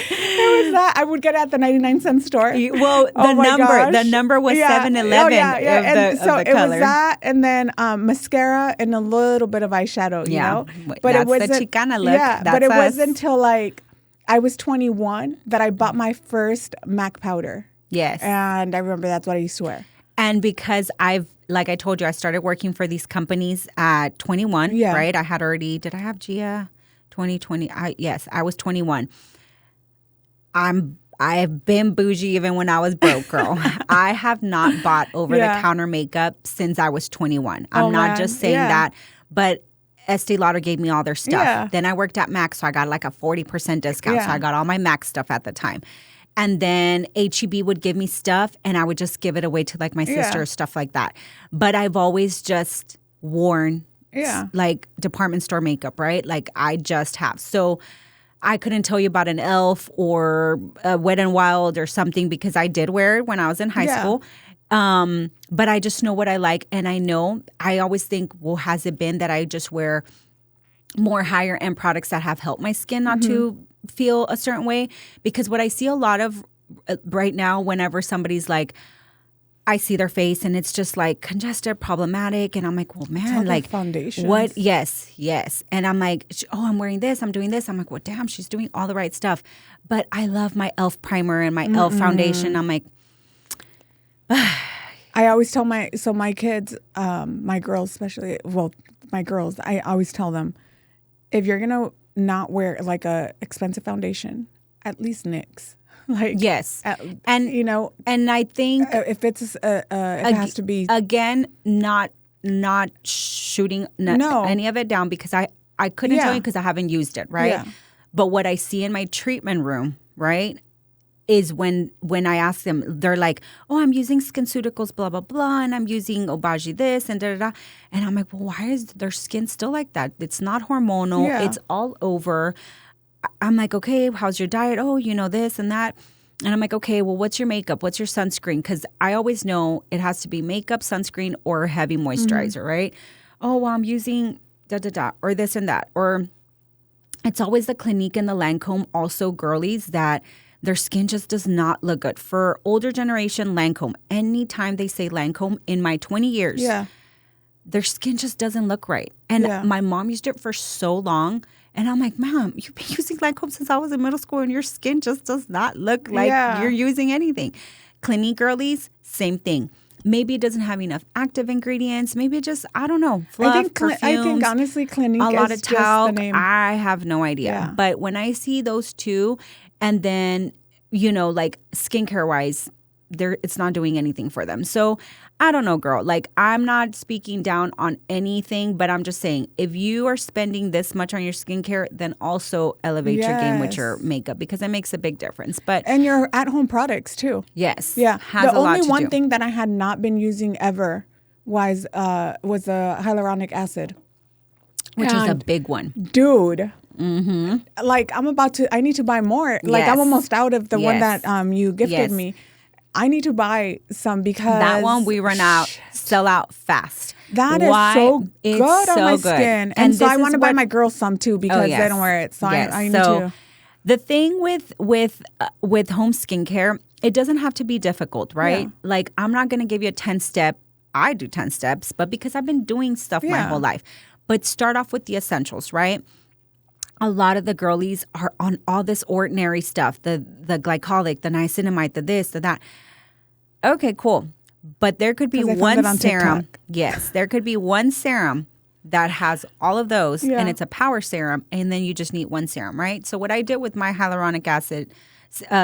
It was that. I would get it at the 99-cent store. Well, the number was 7-Eleven of the it color. Was that, and then mascara and a little bit of eyeshadow, you know? But it wasn't the Chicana look. Yeah, but it wasn't until like I was 21 that I bought my first MAC powder. Yes. And I remember that's what I used to wear. And because like I told you, I started working for these companies at 21, right? I had already, did I have Gia 2020? Yes, I was 21. I've been bougie even when I was broke, girl. I have not bought over-the-counter makeup since I was 21. I'm not just saying that, but Estee Lauder gave me all their stuff. Then I worked at MAC, so I got like a 40% discount. So I got all my MAC stuff at the time. And then H-E-B would give me stuff, and I would just give it away to like my sister or stuff like that. But I've always just worn like department store makeup, right? Like I just have. So I couldn't tell you about an e.l.f. or a Wet n Wild or something because I did wear it when I was in high school. But I just know what I like. And I always think, well, has it been that I just wear more higher end products that have helped my skin not to feel a certain way? Because what I see a lot of right now, whenever somebody's like, I see their face and it's just like congested, problematic. And I'm like, well, man, like foundation. What? Yes. And I'm like, oh, I'm wearing this. I'm doing this. I'm like, well, damn, she's doing all the right stuff. But I love my e.l.f. primer and my e.l.f. foundation. I'm like, I always tell my kids, my girls especially, my girls, I always tell them, if you're going to not wear like a expensive foundation, at least NYX. Like and you know, and I think if it's it has to be again not shooting any of it down because I couldn't tell you because I haven't used it, right? But what I see in my treatment room, right, is when I ask them, they're like, oh, I'm using SkinCeuticals, blah, blah, blah, and I'm using Obagi this and da-da-da. And I'm like, well, why is their skin still like that? It's not hormonal. It's all over. I'm like, okay, how's your diet? Oh, you know, this and that. And I'm like, okay, well, what's your makeup? What's your sunscreen? Because I always know it has to be makeup, sunscreen, or heavy moisturizer, right? Oh, well, I'm using da-da-da, or this and that. Or it's always the Clinique and the Lancome, also girlies that their skin just does not look good. For older generation, Lancome, anytime they say Lancome in my 20 years, their skin just doesn't look right. And my mom used it for so long. And I'm like, Mom, you've been using Lancome since I was in middle school and your skin just does not look like you're using anything. Clinique girlies, same thing. Maybe it doesn't have enough active ingredients. Maybe it just, I don't know, fluff, perfumes. I think honestly, Clinique a lot is of talc. Just the name. I have no idea. But when I see those two, and then, you know, like skincare wise, it's not doing anything for them. So I don't know, girl. Like, I'm not speaking down on anything, but I'm just saying, if you are spending this much on your skincare, then also elevate your game with your makeup, because it makes a big difference. And your at-home products too. Yes. Yeah. Has The a lot only to one do. thing that I had not been using ever was hyaluronic acid. Which is a big one. Dude. Like, I need to buy more. Like, Yes. I'm almost out of the one Yes. that you gifted Yes. me. I need to buy some because That one we run out, sell out fast. that is Why? so It's good on so my good. skin. And So this I is want to buy what- my girls some too because yes. they don't wear it. So Yes. I need So to. the thing with home skincare, it doesn't have to be difficult, right? Yeah. Like, I'm not going to give you a 10-step. I do 10 steps, but because I've been doing stuff my Yeah. whole life. But start off with the essentials, right? A lot of the girlies are on all this ordinary stuff, the glycolic, the niacinamide, the this, the that. Okay, cool. But there could be 'Cause I found one it on serum. TikTok. Yes, there could be one serum that has all of those, Yeah. and it's a power serum, and then you just need one serum, right? So what I did with my hyaluronic acid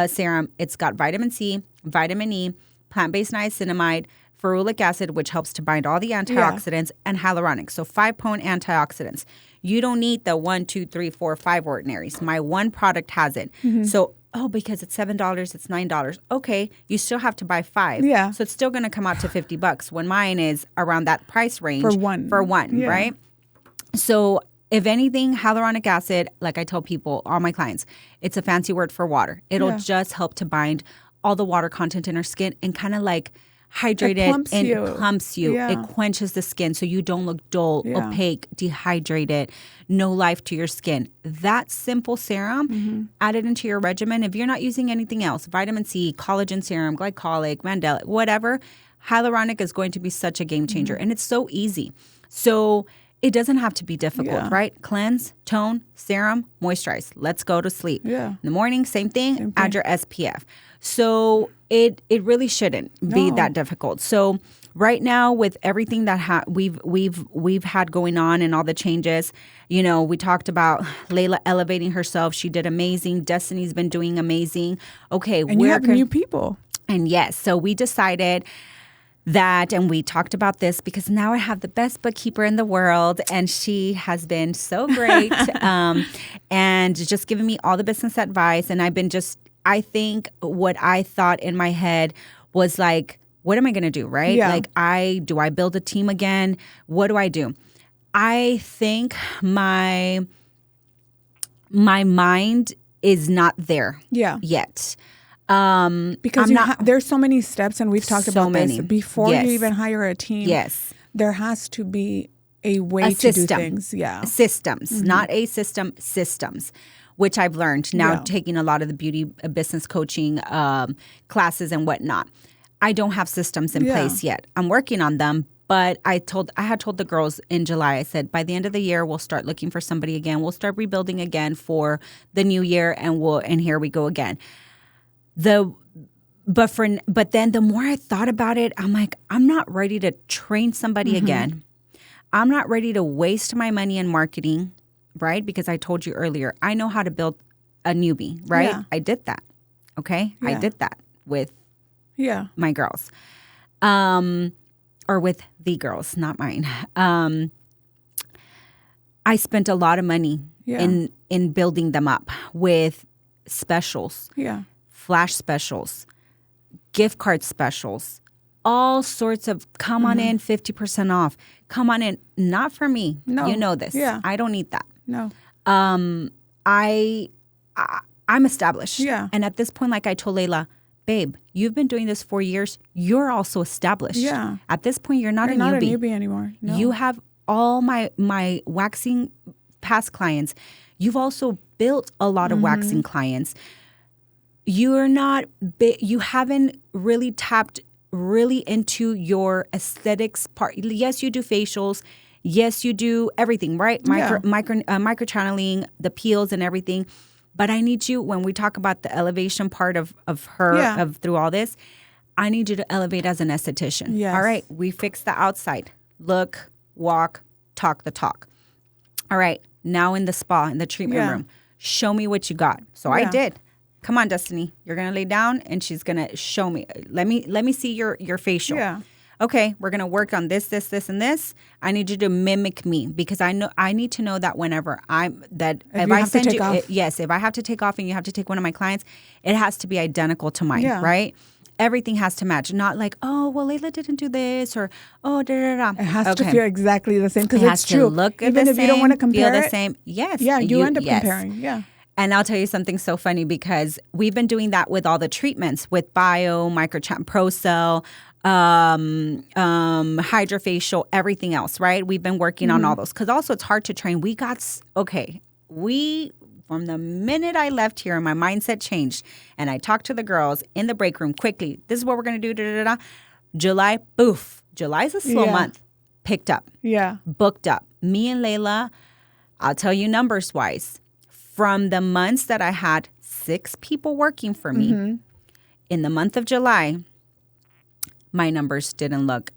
serum, it's got vitamin C, vitamin E, plant-based niacinamide, ferulic acid, which helps to bind all the antioxidants, and hyaluronic. So 5-point antioxidants. You don't need the 1, 2, 3, 4, 5 ordinaries. My one product has it. So, because it's $7, it's $9. Okay, you still have to buy 5. Yeah. So it's still going to come out to $50 when mine is around that price range. For one. Yeah. Right? So if anything, hyaluronic acid, like I tell people, all my clients, it's a fancy word for water. It'll Yeah. just help to bind all the water content in our skin and kind of like hydrate it plumps and you. plumps you. Yeah. It quenches the skin so you don't look dull, Yeah. opaque, dehydrated, no life to your skin. That simple serum, add it into your regimen. If you're not using anything else, vitamin C, collagen serum, glycolic, mandelic, whatever, hyaluronic is going to be such a game changer. And it's so easy. So it doesn't have to be difficult, Yeah. right? Cleanse, tone, serum, moisturize. Let's go to sleep. Yeah. In the morning, same thing. Add your SPF. So it really shouldn't be No. that difficult. So right now, with everything that we've had going on and all the changes, we talked about Layla elevating herself. She did amazing. Destiny's been doing amazing. Okay, And you have new people. And yes, so we decided that, and we talked about this because now I have the best bookkeeper in the world, and she has been so great and just giving me all the business advice. And I think what I thought in my head was like, what am I going to do, right? Yeah. Like, do I build a team again? What do I do? I think my mind is not there yet. Because there's so many steps, and we've talked So about many. this. Before Yes. you even hire a team, Yes. there has to be a way A to do system. things. Yeah. Systems, not a system, systems, which I've learned now Yeah. taking a lot of the beauty business coaching classes and whatnot. I don't have systems in Yeah. place yet. I'm working on them, but I had told the girls in July, I said, by the end of the year, we'll start looking for somebody again. We'll start rebuilding again for the new year, and here we go again. But then the more I thought about it, I'm like, I'm not ready to train somebody again. I'm not ready to waste my money in marketing, right? Because I told you earlier, I know how to build a newbie, right? Yeah. I did that. Okay? I Yeah. did that with Yeah. my girls. Or with the girls, not mine. I spent a lot of money Yeah. in building them up with specials, Yeah. flash specials, gift card specials, all sorts of come on in, 50% off. Come on in. Not for me. No. You know this. Yeah. I don't need that. No. I'm established. Yeah. And at this point, like I told Layla, babe, you've been doing this 4 years. You're also established. Yeah. At this point, you're not You're a not newbie. a newbie anymore. No. You have all my waxing past clients. You've also built a lot of waxing clients. You're not. You haven't really tapped really into your aesthetics part. Yes, you do facials. Yes, you do everything, right? Yeah. Micro channeling, the peels and everything. But I need you, when we talk about the elevation part of her, Yeah. through all this, I need you to elevate as an esthetician. Yes. All right, we fixed the outside. Look, walk, talk the talk. All right, now in the spa, in the treatment Yeah. room, show me what you got. So I Yeah. did. Come on, Destiny. You're gonna lay down, and she's gonna show me. Let me see your facial. Yeah. okay, we're going to work on this, this, this, and this. I need you to mimic me because I need to know that whenever if I send you, if I have to take off and you have to take one of my clients, it has to be identical to mine, right? Everything has to match. Not like, oh, well, Layla didn't do this or, oh, da-da-da. It has to feel exactly the same because it's true. Look even if you don't want to compare feel the same. Yes. Yeah, you end up comparing. Yeah. And I'll tell you something so funny because we've been doing that with all the treatments with Bio, Microchat, ProCell, Hydrofacial, everything else, right? We've been working on all those because also it's hard to train. From the minute I left here and my mindset changed and I talked to the girls in the break room quickly, this is what we're going to do, da-da-da-da. July, boof. July's a slow month. Picked up. Yeah. Booked up. Me and Layla, I'll tell you numbers wise, from the months that I had 6 people working for me, in the month of July, my numbers didn't look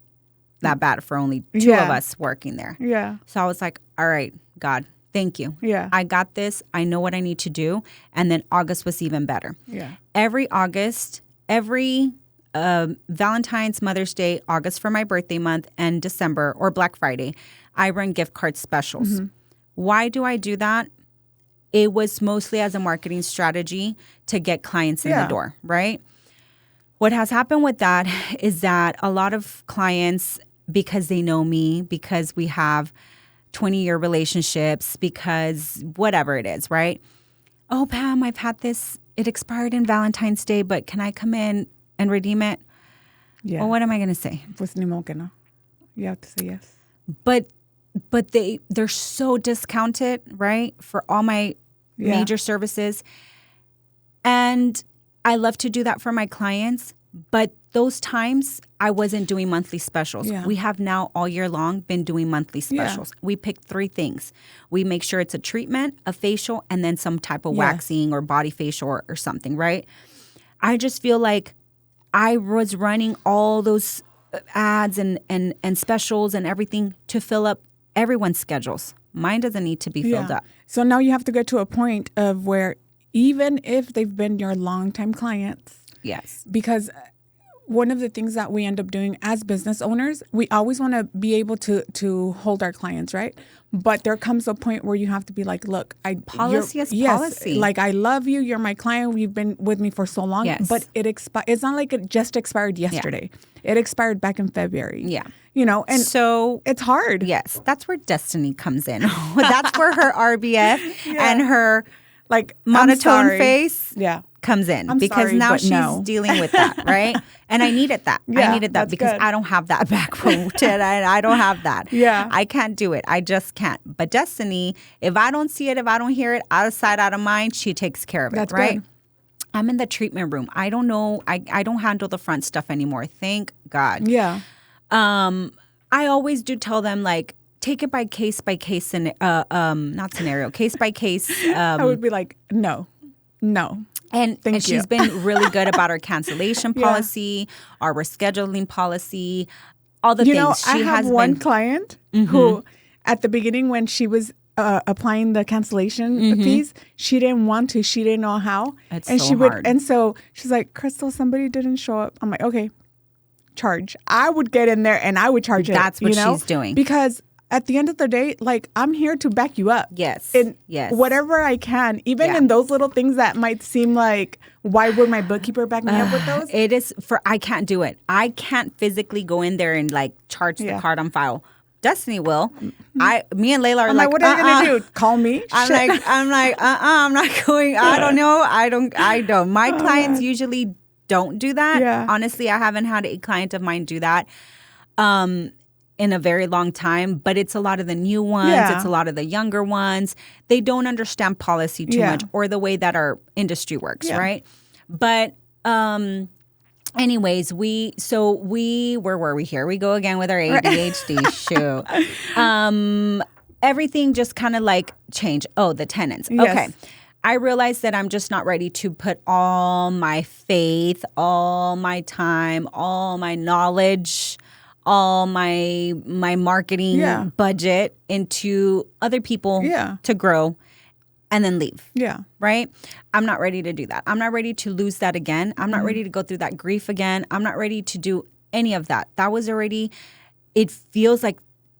that bad for only 2 of us working there. Yeah. So I was like, all right, God, thank you. Yeah. I got this. I know what I need to do. And then August was even better. Yeah. Every August, every Valentine's, Mother's Day, August for my birthday month, and December or Black Friday, I run gift card specials. Why do I do that? It was mostly as a marketing strategy to get clients in the door, right? What has happened with that is that a lot of clients, because they know me, because we have 20-year relationships, because whatever it is, right? Oh, Pam, I've had this. It expired in Valentine's Day, but can I come in and redeem it? Yeah. Well, what am I going to say? Pues ni modo que no. You have to say yes. But they're so discounted, right, for all my major services. And I love to do that for my clients. But those times I wasn't doing monthly specials. Yeah. We have now all year long been doing monthly specials. We pick 3 things. We make sure it's a treatment, a facial, and then some type of waxing or body facial or something, right? I just feel like I was running all those ads and specials and everything to fill up everyone's schedules. Mine doesn't need to be filled up. So now you have to get to a point of where even if they've been your longtime clients, because one of the things that we end up doing as business owners, we always want to be able to hold our clients, right? But there comes a point where you have to be like, look, policy is policy. Like, I love you. You're my client. You've been with me for so long. But it's not like it just expired yesterday. It expired back in February. And so it's hard. Yes. That's where Destiny comes in. That's where her RBF and her monotone face comes in. Because now she's dealing with that, right? And I needed that. I needed that because I don't have that backbone. I don't have that. I can't do it. I just can't. But Destiny, if I don't see it, if I don't hear it, out of sight, out of mind, she takes care of it, right? Good. I'm in the treatment room. I don't know. I don't handle the front stuff anymore. Thank God. Yeah. I always do tell them, like, take it by case, not scenario, case by case. I would be like, no. And she's been really good about our cancellation policy, our rescheduling policy, all the things. I have one client who, at the beginning when she was applying the cancellation fees, she didn't want to. She didn't know how. Hard. And so she's like, Cristal, somebody didn't show up. I'm like, okay, charge. I would get in there and I would charge it. That's what she's doing. Because at the end of the day, like, I'm here to back you up. Yes. And whatever I can, even in those little things that might seem like, why would my bookkeeper back me up with those? I can't do it. I can't physically go in there and like charge the card on file. Destiny will. Me and Layla are like, what are you gonna do? Call me? I'm not going. I don't know. I don't. My clients usually don't do that. Yeah. Honestly, I haven't had a client of mine do that in a very long time, but it's a lot of the new ones. It's a lot of the younger ones. They don't understand policy too much or the way that our industry works, right? But anyways, where were we here? We go again with our ADHD shoot. Everything just kind of like changed. Oh, the tenants. Yes. Okay. I realized that I'm just not ready to put all my faith, all my time, all my knowledge, all my marketing budget into other people to grow and then leave. Yeah. Right? I'm not ready to do that. I'm not ready to lose that again. I'm not ready to go through that grief again. I'm not ready to do any of that. That was already, it feels like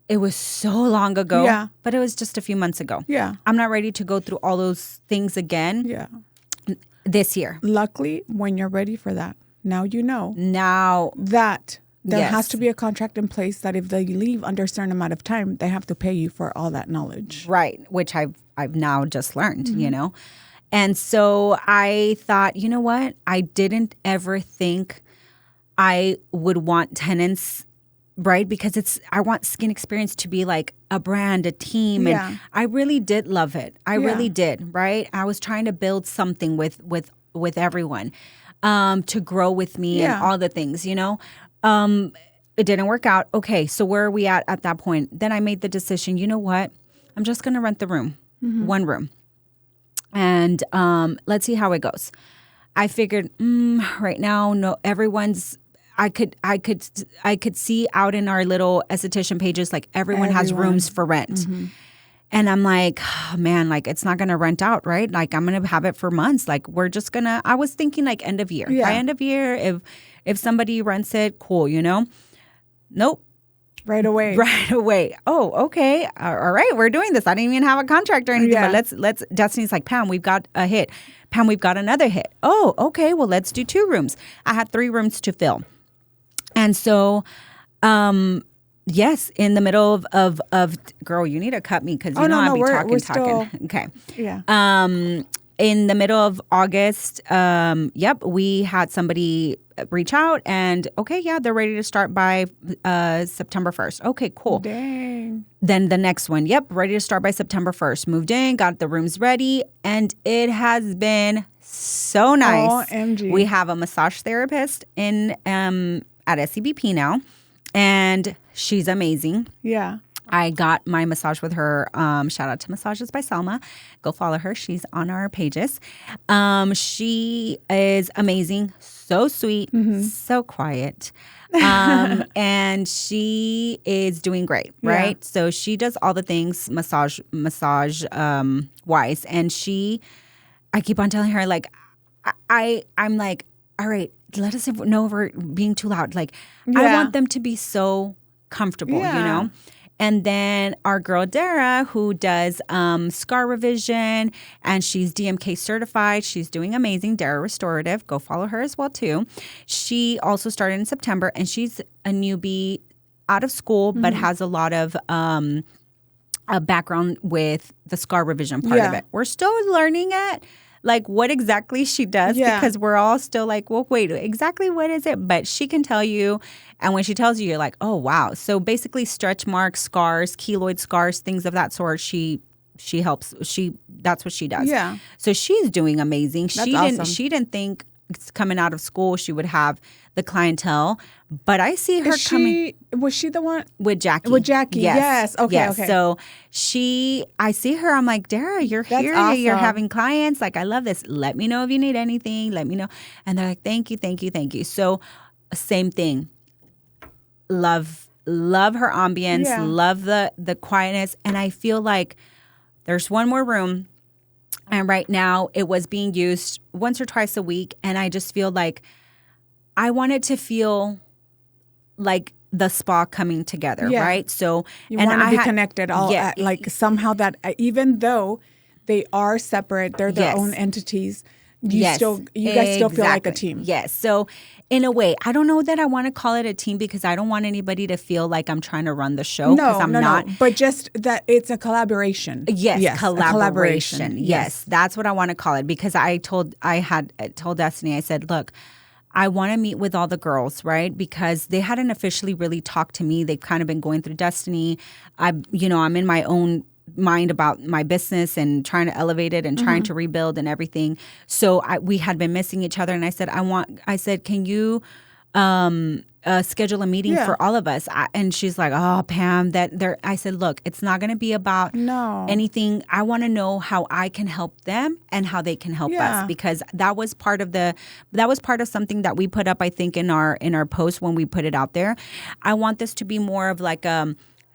it was so long ago, but it was just a few months ago. Yeah. I'm not ready to go through all those things again this year. Luckily, when you're ready for that, now you know. Now that there has to be a contract in place that if they leave under a certain amount of time, they have to pay you for all that knowledge. Right, which I've now just learned, you know. And so I thought, you know what? I didn't ever think I would want tenants, right? Because I want Skin Experience to be like a brand, a team. And I really did love it. I really did, right? I was trying to build something with everyone to grow with me and all the things, you know. It didn't work out. Okay, so where are we at that point? Then I made the decision, you know what? I'm just going to rent the room, one room. And let's see how it goes. I figured right now, no, everyone's, I could see out in our little esthetician pages, like everyone has rooms for rent. And I'm like, oh, man, like it's not going to rent out, right? Like I'm going to have it for months. Like we're just going to, I was thinking like end of year. By end of year, if somebody rents it, cool, you know? Nope. Right away. Oh, okay. All right. We're doing this. I didn't even have a contract or anything, but let's, Destiny's like, Pam, we've got a hit. Pam, we've got another hit. Oh, okay. Well, let's do 2 rooms. I had 3 rooms to fill. And so, yes, in the middle of girl, you need to cut me because I'll be talking. Still, okay. Yeah. In the middle of August, we had somebody reach out and they're ready to start by September 1st. Okay, cool. Dang. Then the next one, ready to start by September 1st. Moved in, got the rooms ready, and it has been so nice. OMG. We have a massage therapist in at SCBP now, and she's amazing. Yeah. I got my massage with her. Shout out to Massages by Selma. Go follow her. She's on our pages. She is amazing. So sweet. So quiet. And she is doing great, right? Yeah. So she does all the things massage wise. And I keep on telling her, like, I'm like, all right, let us know if we're being too loud. Like, I want them to be so comfortable, you know? And then our girl Dara, who does scar revision, and she's DMK certified. She's doing amazing. Dara Restorative. Go follow her as well, too. She also started in September, and she's a newbie out of school, but has a lot of a background with the scar revision part of it. We're still learning it. Like what exactly she does because we're all still like, well, wait, exactly what is it? But she can tell you. And when she tells you, you're like, oh, wow. So basically stretch marks, scars, keloid scars, things of that sort. She helps. That's what she does. Yeah. So she's doing amazing. That's awesome. She didn't think coming out of school she would have the clientele, but I see her coming. Was she the one with Jackie? With Jackie, yes. Okay, yes. okay. So I see her. I'm like, Dara, you're here. Awesome. You're having clients. Like, I love this. Let me know if you need anything. Let me know. And they're like, thank you, thank you, thank you. So, same thing. Love her ambience. Love the quietness. And I feel like there's one more room. And right now it was being used once or twice a week. And I just feel like I wanted to feel like the spa coming together, right? So you want to be connected like somehow that even though they are separate, they're their own entities. You guys still feel like a team. Yes. So in a way, I don't know that I want to call it a team because I don't want anybody to feel like I'm trying to run the show because I'm not. But just that it's a collaboration. Yes, collaboration. Yes, that's what I want to call it because I told Destiny, I said, look, I want to meet with all the girls, right? Because they hadn't officially really talked to me. They've kind of been going through Destiny. I'm in my own mind about my business and trying to elevate it and trying to rebuild and everything. So we had been missing each other, and I said, can you schedule a meeting for all of us? And she's like, oh, Pam, I said, look, it's not going to be about anything. I want to know how I can help them and how they can help us, because that was part of something that we put up, I think, in our post when we put it out there. I want this to be more of like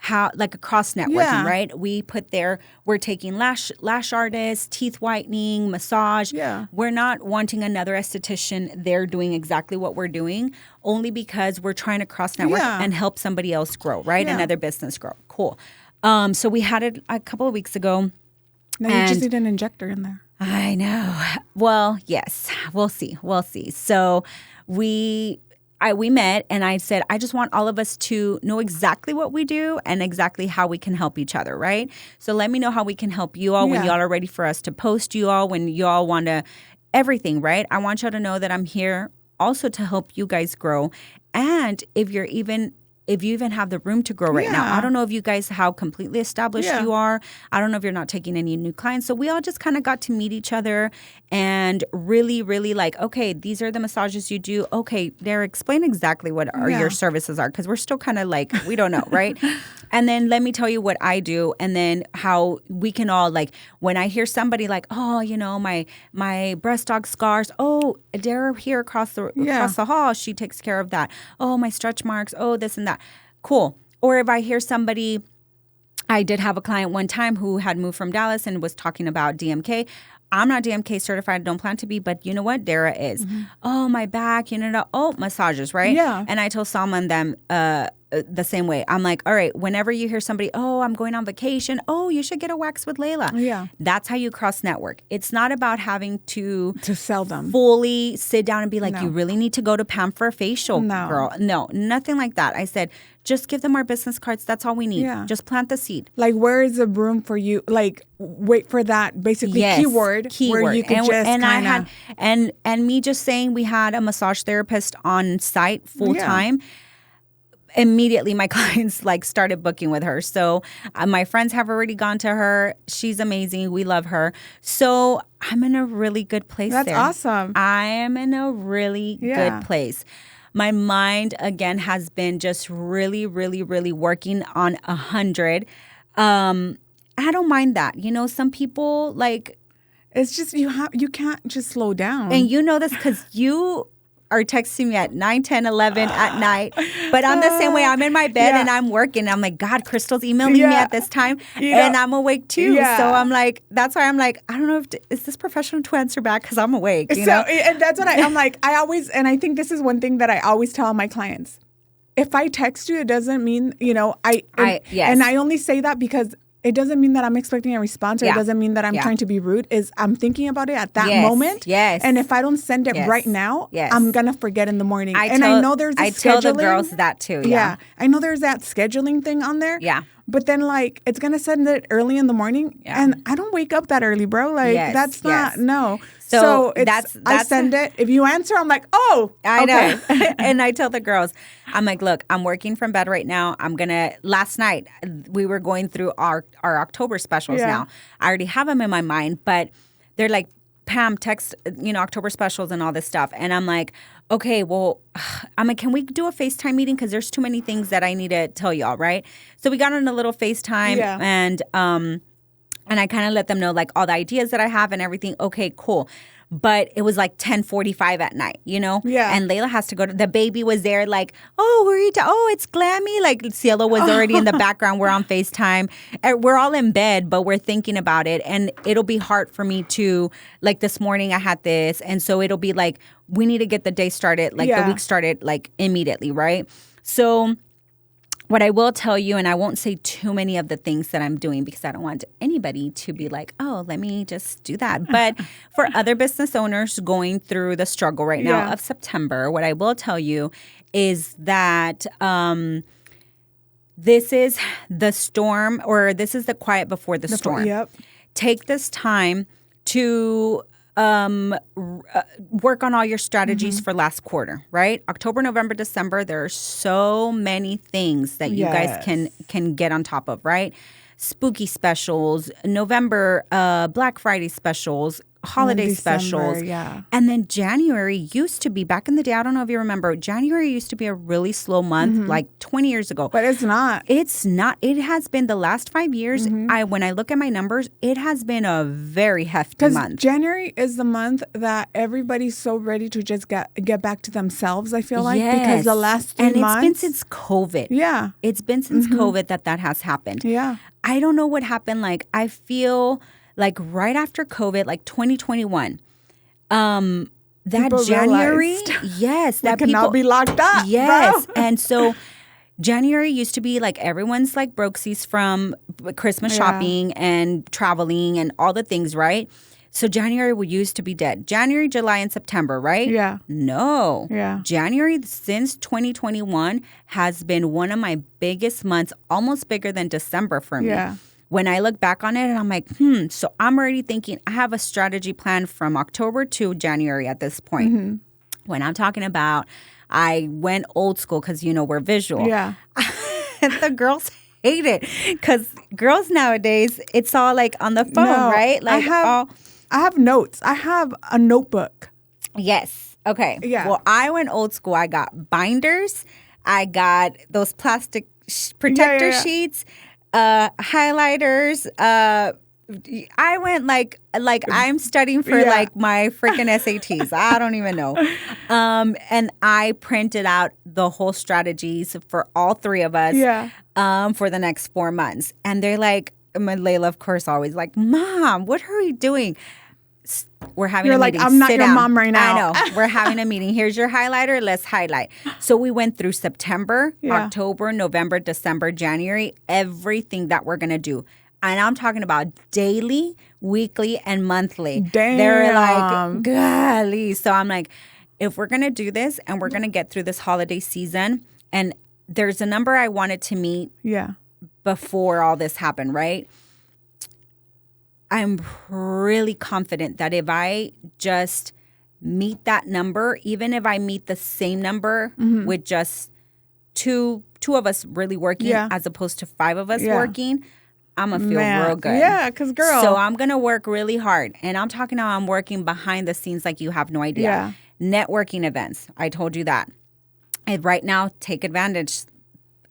how, like a cross networking, right? We put there, we're taking lash artists, teeth whitening, massage. Yeah. We're not wanting another esthetician there doing exactly what we're doing, only because we're trying to cross network and help somebody else grow, right? Yeah. Another business grow. Cool. So we had it a couple of weeks ago. Now you just need an injector in there. I know. Well, yes, we'll see. So we met and I said, I just want all of us to know exactly what we do and exactly how we can help each other, right? So let me know how we can help you all when y'all are ready for us to post you all, when you all want to, everything, right? I want y'all to know that I'm here also to help you guys grow. And if you even have the room to grow right now. I don't know if you guys, how completely established you are. I don't know if you're not taking any new clients. So we all just kind of got to meet each other and really, really like, okay, these are the massages you do. Okay, Dara, explain exactly what your services are, because we're still kind of like, we don't know, right? And then let me tell you what I do, and then how we can all, like, when I hear somebody like, oh, you know, my breast dog scars, oh, Dara here across the hall, she takes care of that. Oh, my stretch marks, oh, this and that. Cool. Or if I hear somebody, I did have a client one time who had moved from Dallas and was talking about DMK. I'm not DMK certified, don't plan to be, but you know what? Dara is. Mm-hmm. Oh, my back, massages, right? Yeah. And I told Salma and them the same way. I'm like, all right, whenever you hear somebody, oh, I'm going on vacation, oh, you should get a wax with Layla. Yeah. That's how you cross network. It's not about having to sell them. Fully sit down and be like, you really need to go to Pam for a facial, girl. No, nothing like that. I said, just give them our business cards. That's all we need. Yeah. Just plant the seed. Like, where is the room for you? Like, wait for that basically keyword where you could just kind of. And me just saying we had a massage therapist on site full time. Immediately my clients like started booking with her. So my friends have already gone to her. She's amazing. We love her. So I'm in a really good place. That's awesome. I am in a really good place. My mind, again, has been just really, really, really working on 100. I don't mind that. You know, some people like... It's just, you can't just slow down. And you know this because you are texting me at 9, 10, 11 at night. But I'm the same way. I'm in my bed and I'm working. I'm like, God, Cristal's emailing me at this time. And I'm awake too. Yeah. So I'm like, that's why I'm like, I don't know is this professional to answer back? Because I'm awake. You know? And that's what I'm like, and I think this is one thing that I always tell my clients. If I text you, it doesn't mean, and I only say that because it doesn't mean that I'm expecting a response, or it doesn't mean that I'm trying to be rude. I'm thinking about it at that moment. Yes. And if I don't send it right now, I'm going to forget in the morning. I know there's I tell the girls that too. Yeah. I know there's that scheduling thing on there. Yeah. But then, like, it's going to send it early in the morning. Yeah. And I don't wake up that early, bro. Like, that's not, no. So I send it. If you answer, I'm like, oh, I know. And I tell the girls, I'm like, look, I'm working from bed right now. Last night, we were going through our October specials now. I already have them in my mind, but they're like, Pam, text, October specials and all this stuff. And I'm like, okay, well, I'm like, can we do a FaceTime meeting? Because there's too many things that I need to tell y'all, right? So we got on a little FaceTime and I kind of let them know like all the ideas that I have and everything. Okay, cool. But it was like 10:45 at night, Yeah. And Layla has to go the baby was there like, oh, who are you? It's Glammy. Like Cielo was already in the background. We're on FaceTime. We're all in bed, but we're thinking about it. And it'll be hard for me to, like this morning I had this. And so it'll be like, we need to get the day started, like the week started like immediately, right? So what I will tell you, and I won't say too many of the things that I'm doing because I don't want anybody to be like, oh, let me just do that. But for other business owners going through the struggle right now of September, what I will tell you is that this is the storm, or this is the quiet before the storm. Yep. Take this time to work on all your strategies for last quarter, right? October, November, December, there are so many things that you guys can get on top of, right? Spooky specials, November, Black Friday specials, holiday December, specials. yeah. And then January used to be, back in the day, I don't know if you remember, January used to be a really slow month, like 20 years ago. But it's not. It's not. It has been the last 5 years. When I look at my numbers, it has been a very hefty month. January is the month that everybody's so ready to just get back to themselves, I feel like. Because the last 3 months. And it's been since COVID. Yeah. It's been since COVID that has happened. Yeah. I don't know what happened. Like, I feel like right after COVID, like 2021, that People January, realized yes, that we cannot be locked up. yes, Bro. and so January used to be like everyone's like brokesies from Christmas shopping and traveling and all the things, right? So January used to be dead. January, July, and September, right? Yeah. No. Yeah. January since 2021 has been one of my biggest months, almost bigger than December for me. Yeah. When I look back on it and I'm like, so I'm already thinking I have a strategy plan from October to January at this point. When I'm talking about, I went old school because, we're visual. Yeah. The girls hate it because girls nowadays, it's all like on the phone, right? Like I have notes. I have a notebook. Yes. Okay. Yeah. Well, I went old school. I got binders. I got those plastic protector sheets, highlighters. I went like I'm studying for like my freaking SATs. I don't even know. And I printed out the whole strategies for all three of us for the next 4 months. And they're like, my Layla, of course, always like, Mom, what are we doing? We're having a meeting. You're like, I'm not Sit your down. mom right now. I know. We're having a meeting. Here's your highlighter. Let's highlight. So we went through September, October, November, December, January, everything that we're going to do. And I'm talking about daily, weekly, and monthly. Damn. They're like, golly. So I'm like, if we're going to do this and we're going to get through this holiday season, and there's a number I wanted to meet before all this happened, right? I'm really confident that if I just meet that number, even if I meet the same number with just two of us really working as opposed to 5 of us working, I'm going to feel real good. Yeah, because girl. So I'm going to work really hard. And I'm talking now, I'm working behind the scenes like you have no idea. Yeah. Networking events. I told you that. And right now, take advantage,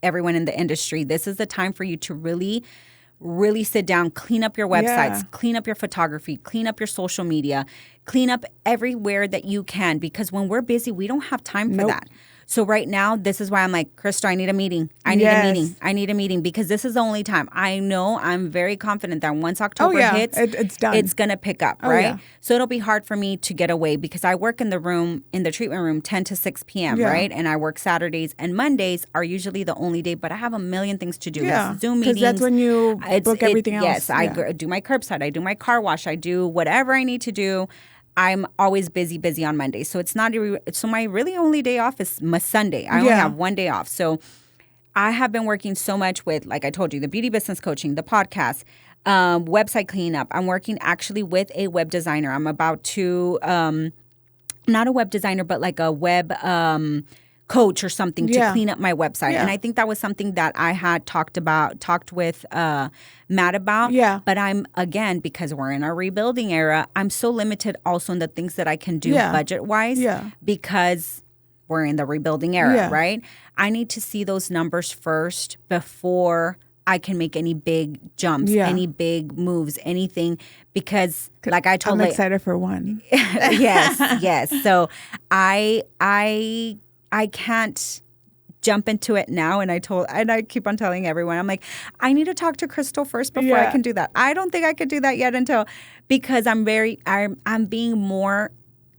everyone in the industry. This is the time for you to really sit down, clean up your websites, clean up your photography, clean up your social media, clean up everywhere that you can. Because when we're busy, we don't have time for that. So right now, this is why I'm like, Cristal, I need a meeting. I need a meeting because this is the only time. I know I'm very confident that once October hits, it's done. It's going to pick up, right? So it'll be hard for me to get away because I work in the treatment room 10 to 6 p.m., right? And I work Saturdays and Mondays are usually the only day, but I have a million things to do. Yeah, Zoom meetings. because that's when you book everything else. Yes, I do my curbside. I do my car wash. I do whatever I need to do. I'm always busy on Mondays. So it's not, so my really only day off is my Sunday. I only have one day off. So I have been working so much with, like I told you, the beauty business coaching, the podcast, website cleanup. I'm working actually with a web designer. I'm about to, not a web designer, but like a web coach or something to clean up my website. And I think that was something that I had talked with Matt about. Yeah. But I'm, again, because we're in a rebuilding era, I'm so limited also in the things that I can do budget-wise because we're in the rebuilding era, right? I need to see those numbers first before I can make any big jumps, any big moves, anything, because like I told, I'm excited for one. yes. So I can't jump into it now. And I keep on telling everyone, I'm like, I need to talk to Cristal first before I can do that. I don't think I could do that yet because I'm being more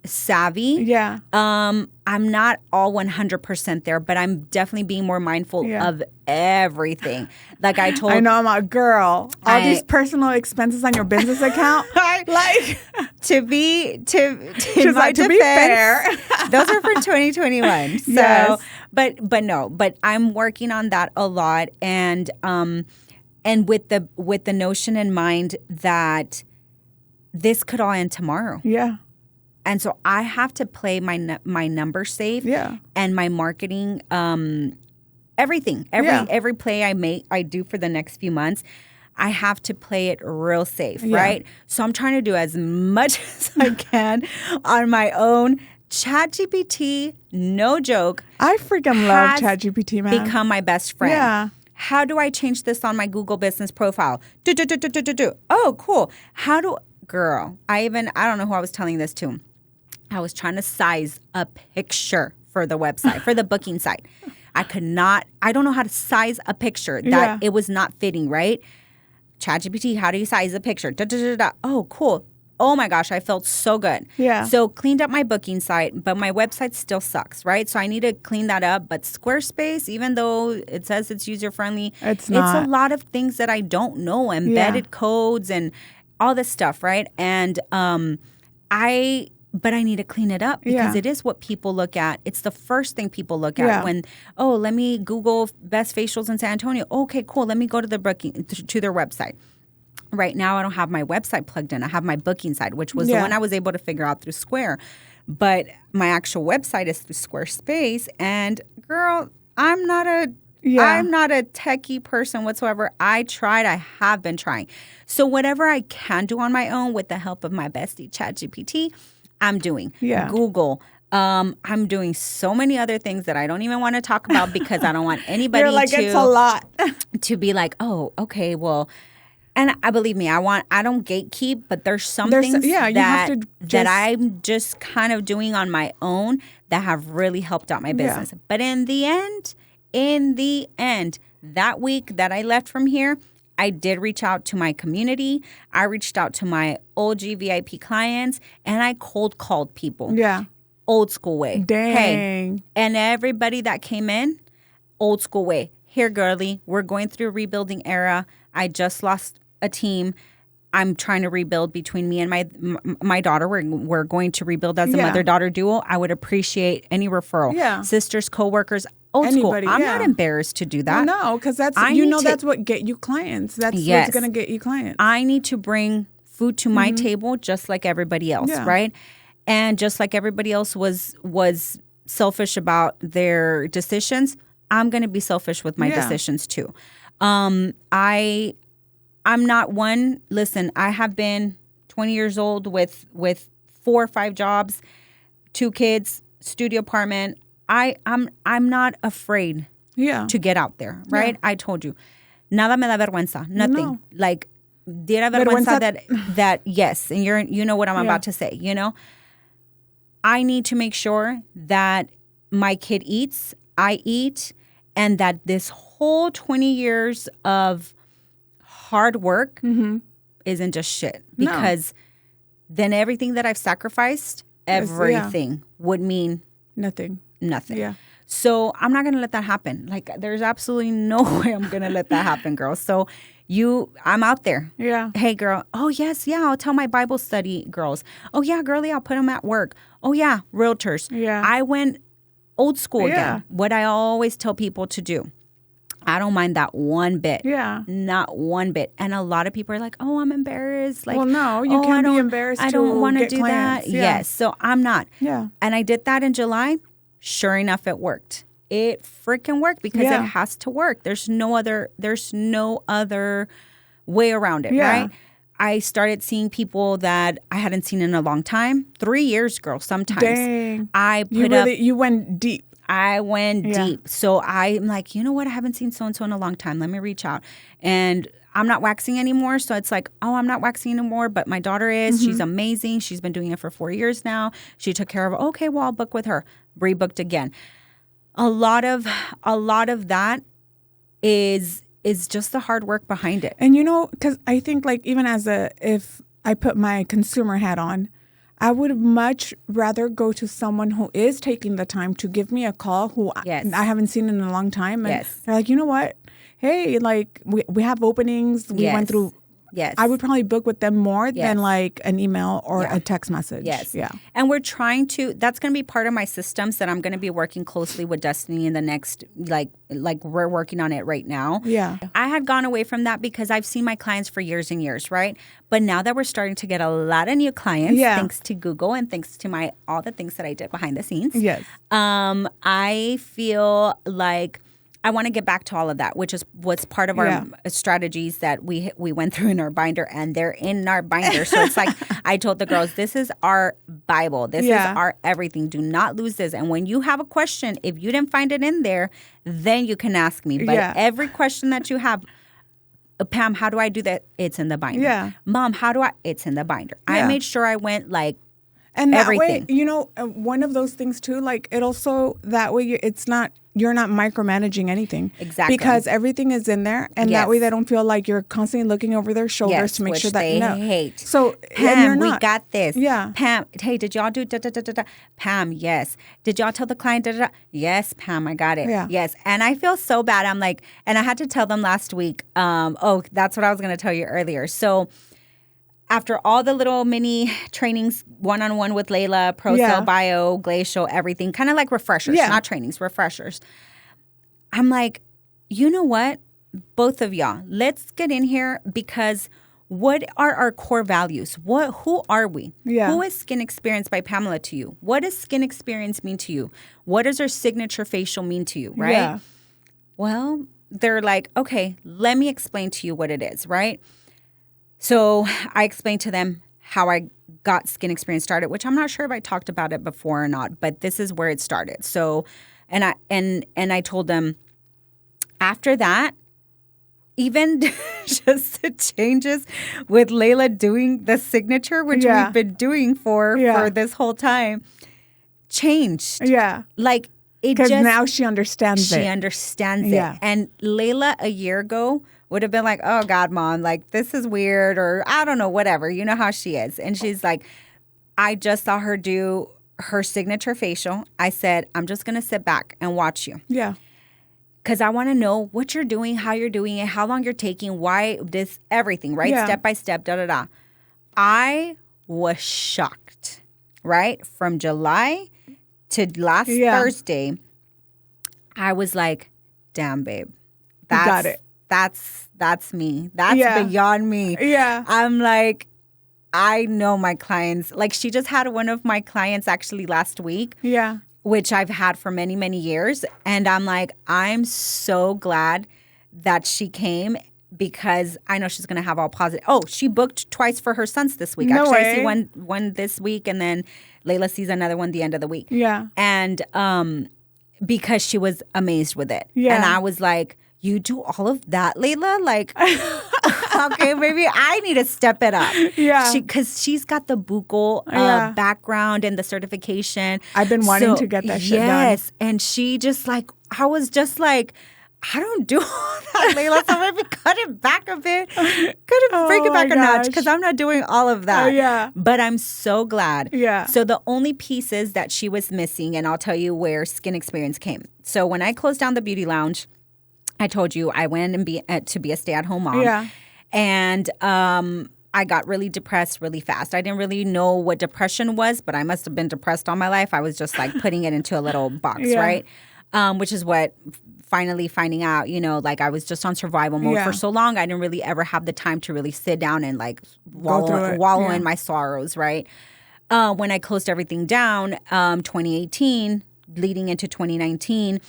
savvy. Yeah. I'm not all 100% there, but I'm definitely being more mindful of everything. Like I told, I know, I'm a girl. All these personal expenses on your business account, like to be fair, those are for 2021. So, but I'm working on that a lot, and with the notion in mind that this could all end tomorrow. Yeah. And so I have to play my number safe and my marketing, everything, every play I do for the next few months. I have to play it real safe, right? So I'm trying to do as much as I can on my own. ChatGPT, no joke. I freaking love ChatGPT, man. Become my best friend. Yeah. How do I change this on my Google business profile? Oh, cool. Girl, I don't know who I was telling this to. I was trying to size a picture for the website, for the booking site. I don't know how to size a picture that it was not fitting, right? ChatGPT, how do you size a picture? Oh, cool. Oh my gosh, I felt so good. Yeah. So cleaned up my booking site, but my website still sucks, right? So I need to clean that up. But Squarespace, even though it says it's user-friendly, it's not. It's a lot of things that I don't know, embedded codes and all this stuff, right? And but I need to clean it up because it is what people look at. It's the first thing people look at when, let me Google best facials in San Antonio. Okay, cool. Let me go to their website. Right now, I don't have my website plugged in. I have my booking site, which was the one I was able to figure out through Square. But my actual website is through Squarespace. And girl, I'm not a techie person whatsoever. I have been trying. So whatever I can do on my own with the help of my bestie, ChatGPT, I'm doing. Yeah. Google. I'm doing so many other things that I don't even want to talk about because I don't want anybody it's a lot. to be like, oh, okay, well. And I believe me, I don't gatekeep, but there's some things that I'm just kind of doing on my own that have really helped out my business. But in the end, that week that I left from here, I did reach out to my community. I reached out to my OG VIP clients, and I cold called people. Yeah. Old school way. Dang. Hey, and everybody that came in, old school way. Here, girly, we're going through a rebuilding era. I just lost a team. I'm trying to rebuild between me and my daughter. We're going to rebuild as a mother-daughter duo. I would appreciate any referral. Yeah. Sisters, coworkers, old school. I'm not embarrassed to do that. No, because that's what get you clients. That's what's going to get you clients. I need to bring food to my table just like everybody else, right? And just like everybody else was selfish about their decisions, I'm going to be selfish with my decisions too. I'm not one. Listen, I have been 20 years old with 4 or 5 jobs, 2 kids, studio apartment. I'm not afraid to get out there, right? I told you. Nada me da vergüenza. Nothing. No. Like, diera vergüenza that yes, and you know what I'm about to say, you know? I need to make sure that my kid eats, I eat, and that this whole 20 years of hard work isn't just shit. Because then everything that I've sacrificed, everything would mean nothing. Yeah. So I'm not going to let that happen. Like, there's absolutely no way I'm going to let that happen, girl. So I'm out there. Yeah. Hey, girl. Oh, yes. Yeah. I'll tell my Bible study girls. Oh, yeah, girlie. I'll put them at work. Oh, yeah. Realtors. Yeah. I went old school again. What I always tell people to do. I don't mind that one bit. Yeah. Not one bit. And a lot of people are like, oh, I'm embarrassed. Like, well, no, you can't be embarrassed. I don't want to do clients. that. Yes. So I'm not. Yeah. And I did that in July. Sure enough, it worked. It freaking worked because it has to work. There's no other way around it, right? I started seeing people that I hadn't seen in a long time. 3 years, girl, sometimes. Dang. You went deep. I went deep. So I'm like, you know what? I haven't seen so-and-so in a long time. Let me reach out. And I'm not waxing anymore. So it's like, oh, I'm not waxing anymore. But my daughter is. She's amazing. She's been doing it for 4 years now. She took care of, okay, well, I'll book with her. Rebooked again. A lot of that is just the hard work behind it. And, you know, because I think, like, even if I put my consumer hat on, I would much rather go to someone who is taking the time to give me a call who I haven't seen in a long time. And they're like, you know what? Hey, like, we have openings. We went through. Yes. I would probably book with them more than like an email or a text message. Yes. Yeah. And we're trying to, that's going to be part of my systems that I'm going to be working closely with Destiny in the next, like we're working on it right now. Yeah. I had gone away from that because I've seen my clients for years and years, right? But now that we're starting to get a lot of new clients, thanks to Google and thanks to all the things that I did behind the scenes. Yes. I feel like I want to get back to all of that, which is what's part of our strategies that we went through in our binder, and they're in our binder. So it's like I told the girls, this is our Bible. This is our everything. Do not lose this. And when you have a question, if you didn't find it in there, then you can ask me. But every question that you have, Pam, how do I do that? It's in the binder. Yeah. Mom, how do I? It's in the binder. I made sure I went like and that everything. way, you know, one of those things too, like it also, that way you're not micromanaging anything. Exactly. Because everything is in there, and that way they don't feel like you're constantly looking over their shoulders to make sure that they hate. So Pam, we got this. Yeah. Pam, hey, did y'all do da da da da da? Pam, yes. Did y'all tell the client da da da? Yes, Pam, I got it. Yeah. Yes. And I feel so bad. I'm like, and I had to tell them last week. That's what I was going to tell you earlier. So after all the little mini trainings, one-on-one with Layla, Pro Sale Bio, Glacial, everything, kind of like refreshers, not trainings, refreshers. I'm like, you know what? Both of y'all, let's get in here, because what are our core values? Who are we? Yeah. Who is Skin Experience by Pamela to you? What does Skin Experience mean to you? What does our signature facial mean to you, right? Yeah. Well, they're like, okay, let me explain to you what it is, right? So I explained to them how I got Skin Experience started, which I'm not sure if I talked about it before or not, but this is where it started. So, and I told them after that, even just the changes with Layla doing the signature, which we've been doing for this whole time, changed. Yeah. Like it because just, now she understands it. She understands it. And Layla a year ago would have been like, oh, God, Mom, like, this is weird, or I don't know, whatever. You know how she is. And she's like, I just saw her do her signature facial. I said, I'm just going to sit back and watch you. Yeah. Because I want to know what you're doing, how you're doing it, how long you're taking, why this, everything, right? Yeah. Step by step, da-da-da. I was shocked, right? From July to last Thursday, I was like, damn, babe. Got it. That's me. That's beyond me. Yeah. I'm like, I know my clients. Like, she just had one of my clients actually last week. Yeah. Which I've had for many, many years. And I'm like, I'm so glad that she came, because I know she's going to have all positive. Oh, she booked twice for her sons this week. No actually, way. I see one this week, and then Layla sees another one the end of the week. Yeah. And because she was amazed with it. Yeah. And I was like, you do all of that, Layla? Like, okay, maybe I need to step it up. Yeah. Because she's got the buccal background and the certification. I've been wanting to get that shit done. Yes. And she just like, I was just like, I don't do all that, Layla. So maybe cut it back a bit. Break it back a notch, because I'm not doing all of that. Yeah. But I'm so glad. Yeah. So the only pieces that she was missing, and I'll tell you where Skin Experience came. So when I closed down the beauty lounge, I told you I went to be a stay-at-home mom. Yeah. And I got really depressed really fast. I didn't really know what depression was, but I must have been depressed all my life. I was just like putting it into a little box, right? Which is what finally finding out, you know, like I was just on survival mode for so long. I didn't really ever have the time to really sit down and like wallow in my sorrows, right? When I closed everything down, 2018, leading into 2019,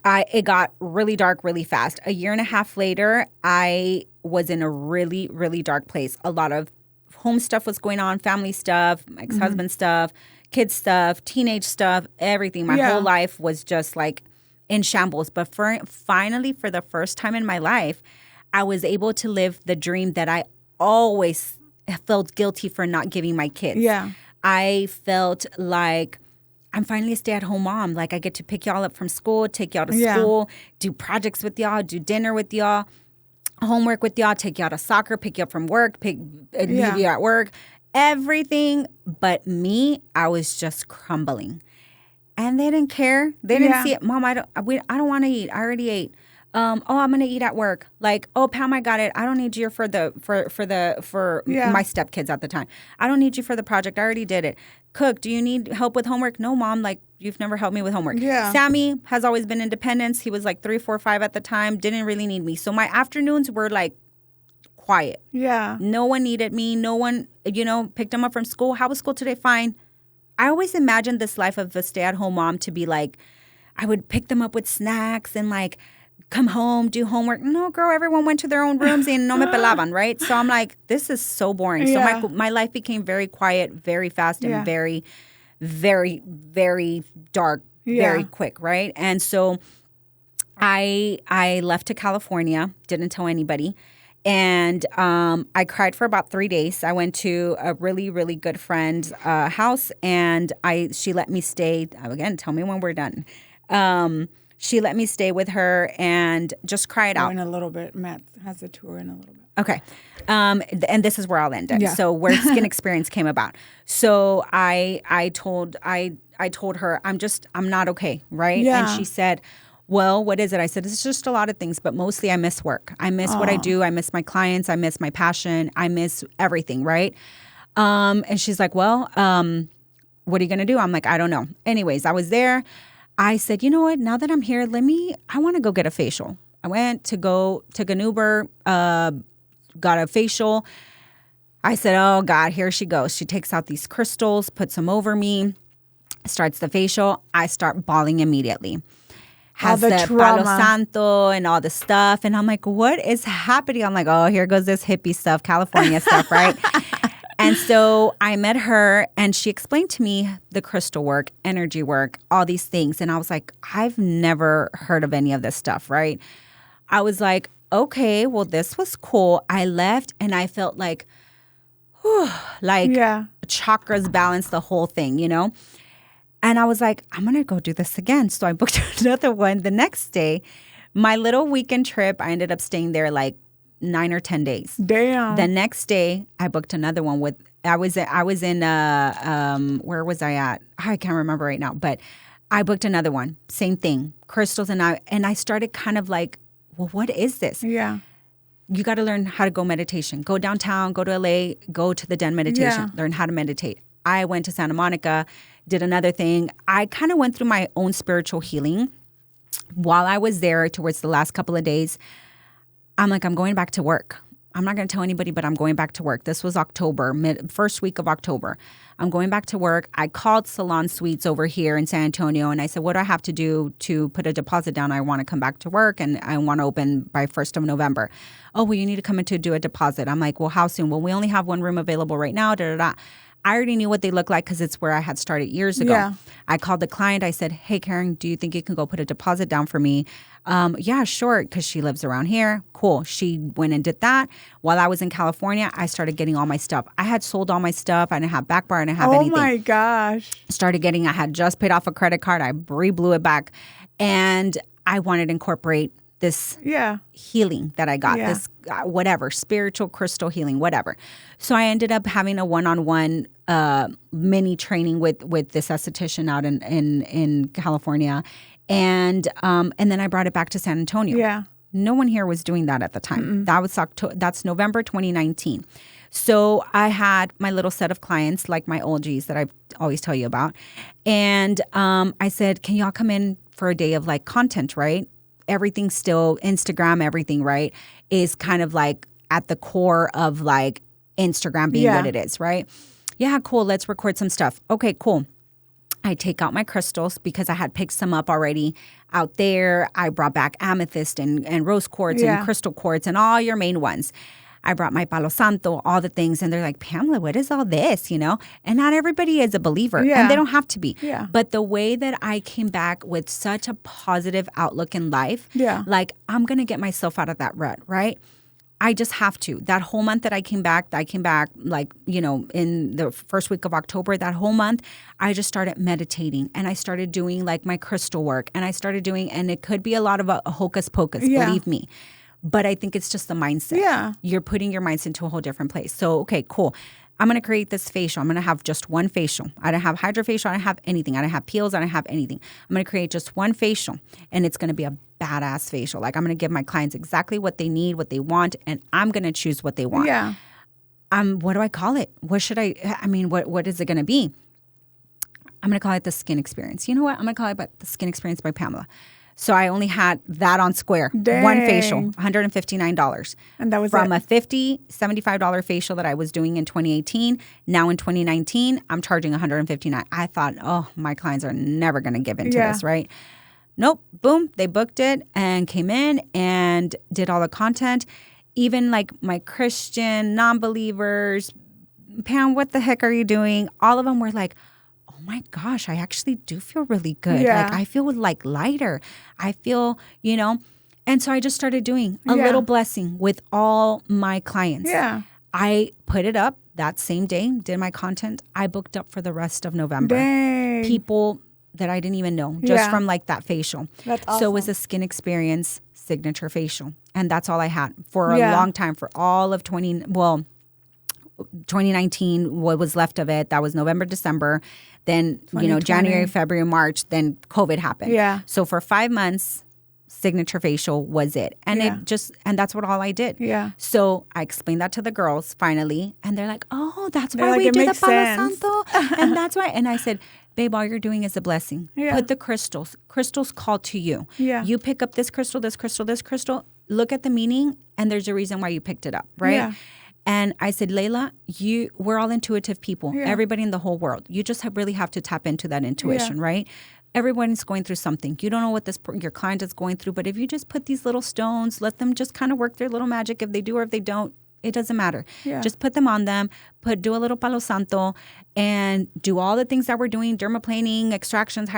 it got really dark really fast. A year and a half later, I was in a really, really dark place. A lot of home stuff was going on, family stuff, my ex-husband stuff, kids stuff, teenage stuff, everything. My whole life was just like in shambles. But finally, for the first time in my life, I was able to live the dream that I always felt guilty for not giving my kids. Yeah. I felt like I'm finally a stay-at-home mom. Like, I get to pick y'all up from school, take y'all to school, do projects with y'all, do dinner with y'all, homework with y'all, take y'all to soccer, pick you up from work, leave you at work. Everything but me, I was just crumbling. And they didn't care. They didn't see it. Mom, I don't want to eat. I already ate. I'm gonna eat at work. Like, oh, Pam, I got it. I don't need you for my stepkids at the time. I don't need you for the project. I already did it. Cook, do you need help with homework? No, Mom. Like, you've never helped me with homework. Yeah. Sammy has always been independent. He was like 3, 4, 5 at the time. Didn't really need me. So my afternoons were like quiet. Yeah. No one needed me. No one, picked him up from school. How was school today? Fine. I always imagined this life of a stay-at-home mom to be like, I would pick them up with snacks and like come home, do homework. No, girl, everyone went to their own rooms and no me pelaban, right? So I'm like, this is so boring. Yeah. So my life became very quiet, very fast, and Yeah. very, very, very dark, very quick, right? And so I left to California, didn't tell anybody. And I cried for about 3 days. I went to a really, really good friend's house, and she let me stay. Again, tell me when we're done. She let me stay with her and just cry it out. In a little bit. Matt has a tour in a little bit. Okay. And this is where I'll end it. Yeah. So where Skin Experience came about. So I told her, I'm not okay, right? Yeah. And she said, well, what is it? I said, it's just a lot of things, but mostly I miss work. I miss what I do. I miss my clients. I miss my passion. I miss everything, right? And she's like, well, what are you going to do? I'm like, I don't know. Anyways, I was there. I said, you know what? Now that I'm here, I want to go get a facial. I went to took an Uber, got a facial. I said, oh God, here she goes. She takes out these crystals, puts them over me, starts the facial. I start bawling immediately. Has the Palo Santo and all the stuff. And I'm like, what is happening? I'm like, oh, here goes this hippie stuff, California stuff, right? And so I met her and she explained to me the crystal work, energy work, all these things. And I was like, I've never heard of any of this stuff, right? I was like, okay, well, this was cool. I left and I felt like, whew, chakras balanced the whole thing, you know? And I was like, I'm going to go do this again. So I booked another one the next day. My little weekend trip, I ended up staying there like 9 or 10 days. Damn. The next day, I booked another one with, I was in, where was I at? I can't remember right now. But I booked another one. Same thing. Crystals. And I started kind of like, well, what is this? Yeah. You got to learn how to go meditation. Go downtown, go to LA, go to the Den meditation, learn how to meditate. I went to Santa Monica, did another thing. I kind of went through my own spiritual healing while I was there towards the last couple of days. I'm like, I'm going back to work. I'm not going to tell anybody, but I'm going back to work. This was October, first week of October. I'm going back to work. I called Salon Suites over here in San Antonio, and I said, what do I have to do to put a deposit down? I want to come back to work, and I want to open by 1st of November. Oh, well, you need to come in to do a deposit. I'm like, well, how soon? Well, we only have one room available right now, da-da-da. I already knew what they looked like because it's where I had started years ago. Yeah. I called the client. I said, hey, Karen, do you think you can go put a deposit down for me? Yeah, sure, because she lives around here. Cool. She went and did that. While I was in California, I started getting all my stuff. I had sold all my stuff. I didn't have back bar. I didn't have anything. Oh, my gosh. I had just paid off a credit card. I re-blew it back. And I wanted to incorporate this healing that I got, this whatever, spiritual crystal healing, whatever. So I ended up having a one-on-one mini training with this esthetician out in California. And then I brought it back to San Antonio. Yeah. No one here was doing that at the time. That's November 2019. So I had my little set of clients, like my OGs that I always tell you about. And I said, can y'all come in for a day of like content, right? Everything's still Instagram, everything, right, is kind of like at the core of like Instagram being what it is, right? Yeah, cool. Let's record some stuff. Okay, cool. I take out my crystals because I had picked some up already out there. I brought back amethyst and rose quartz and crystal quartz and all your main ones. I brought my Palo Santo, all the things. And they're like, Pamela, what is all this, you know? And not everybody is a believer. Yeah. And they don't have to be. Yeah. But the way that I came back with such a positive outlook in life, like I'm going to get myself out of that rut, right? I just have to. That whole month that I came back like, you know, in the first week of October, that whole month, I just started meditating and I started doing like my crystal work and and it could be a lot of a hocus pocus, believe me. But I think it's just the mindset. Yeah. You're putting your mindset into a whole different place. So, okay, cool. I'm going to create this facial. I'm going to have just one facial. I don't have hydrofacial. I don't have anything. I don't have peels. I don't have anything. I'm going to create just one facial, and it's going to be a badass facial. Like I'm going to give my clients exactly what they need, what they want, and I'm going to choose what they want. Yeah. What do I call it? What should what is it going to be? I'm going to call it the Skin Experience. You know what? I'm going to call it the Skin Experience by Pamela. So I only had that on Square. Dang. One facial, $159. And that was from a $50, $75 facial that I was doing in 2018. Now in 2019, I'm charging $159. I thought, oh, my clients are never going to give into this, right? Nope. Boom. They booked it and came in and did all the content. Even like my Christian non-believers, Pam, what the heck are you doing? All of them were like, oh my gosh, I actually do feel really good. Yeah. Like I feel like lighter. I feel, and so I just started doing a little blessing with all my clients. Yeah. I put it up that same day, did my content. I booked up for the rest of November. Dang. People that I didn't even know, just from like that facial. That's awesome. So it was a Skin Experience signature facial. And that's all I had for a long time, for all of 2019, what was left of it. That was November, December. Then, January, February, March, then COVID happened. Yeah. So for 5 months, signature facial was it. And and that's what all I did. Yeah. So I explained that to the girls finally. And they're like, oh, that's why like, we it do the makes Palo sense. Santo. And that's why. And I said, babe, all you're doing is a blessing. Yeah. Put the crystals. Crystals call to you. Yeah. You pick up this crystal, this crystal, this crystal. Look at the meaning. And there's a reason why you picked it up, right? Yeah. And I said, Layla, we're all intuitive people. Yeah. Everybody in the whole world. You just really have to tap into that intuition, right? Everyone's going through something. You don't know what your client is going through, but if you just put these little stones, let them just kind of work their little magic. If they do or if they don't, it doesn't matter. Yeah. Just put them on them, do a little Palo Santo, and do all the things that we're doing, dermaplaning, extractions,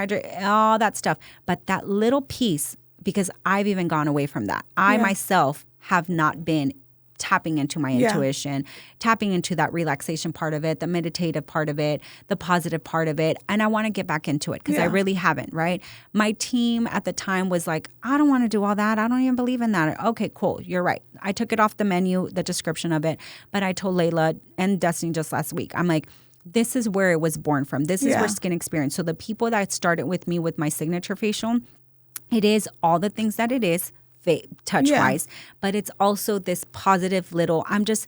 all that stuff. But that little piece, because I've even gone away from that. I myself have not been tapping into my intuition, tapping into that relaxation part of it, the meditative part of it, the positive part of it. And I want to get back into it because I really haven't, right? My team at the time was like, I don't want to do all that. I don't even believe in that. Okay, cool. You're right. I took it off the menu, the description of it. But I told Layla and Destiny just last week, I'm like, this is where it was born from. This is where Skin Experience. So the people that started with me with my signature facial, it is all the things that it is, touch-wise, but it's also this positive little, I'm just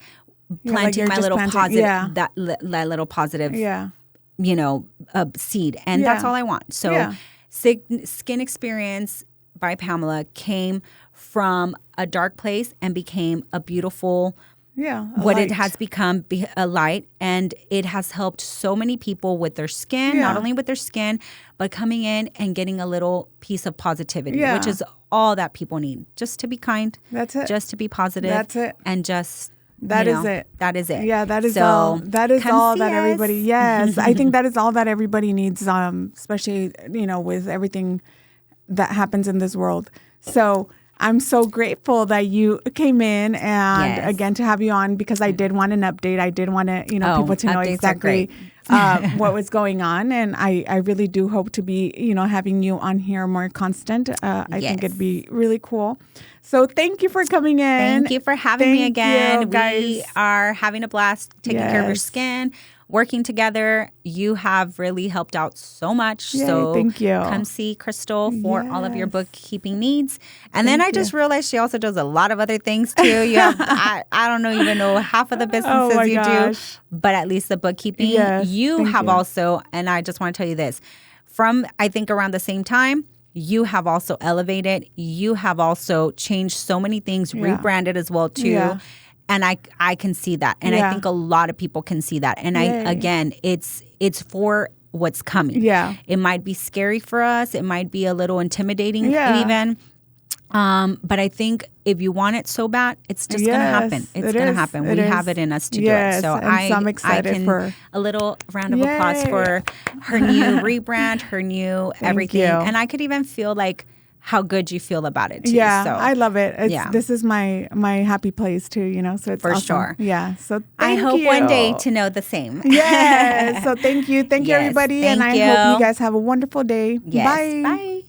planting my little positive, that little positive, seed. And that's all I want. So Skin Experience by Pamela came from a dark place and became a beautiful, what light. It has become a light, and it has helped so many people with their skin, not only with their skin, but coming in and getting a little piece of positivity, which is all that people need. Just to be kind. That's it. Just to be positive. That's it. And just That is it. That is it. Yeah, that is so, all. That is all that us. everybody. Yes, I think that is all that everybody needs. Especially with everything that happens in this world. So I'm so grateful that you came in and again to have you on, because I did want an update. I did want to people to know exactly what was going on, and I really do hope to be having you on here more constant. I think it'd be really cool. So thank you for coming in. Thank you for having me again. Guys. We are having a blast taking care of your skin, working together. You have really helped out so much. Yay, so thank you. Come see Cristal for all of your bookkeeping needs. And then I just realized she also does a lot of other things too. You have I don't even know half of the businesses you do, but at least the bookkeeping. You have also, and I just want to tell you this, from I think around the same time, you have also elevated. You have also changed so many things, rebranded as well too. Yeah. And I can see that. And I think a lot of people can see that. And it's for what's coming. Yeah. It might be scary for us. It might be a little intimidating even. But I think if you want it so bad, it's just going to happen. It's going to happen. We have it in us to do it. So I'm excited for a little round of applause for her new rebrand, her new everything. And I could even feel like how good you feel about it too. Yeah, so, I love it. This is my happy place too, so it's for awesome. Sure. Yeah. So I hope one day to know the same. Yes. So thank you. Thank you everybody. And I hope you guys have a wonderful day. Yes. Bye. Bye.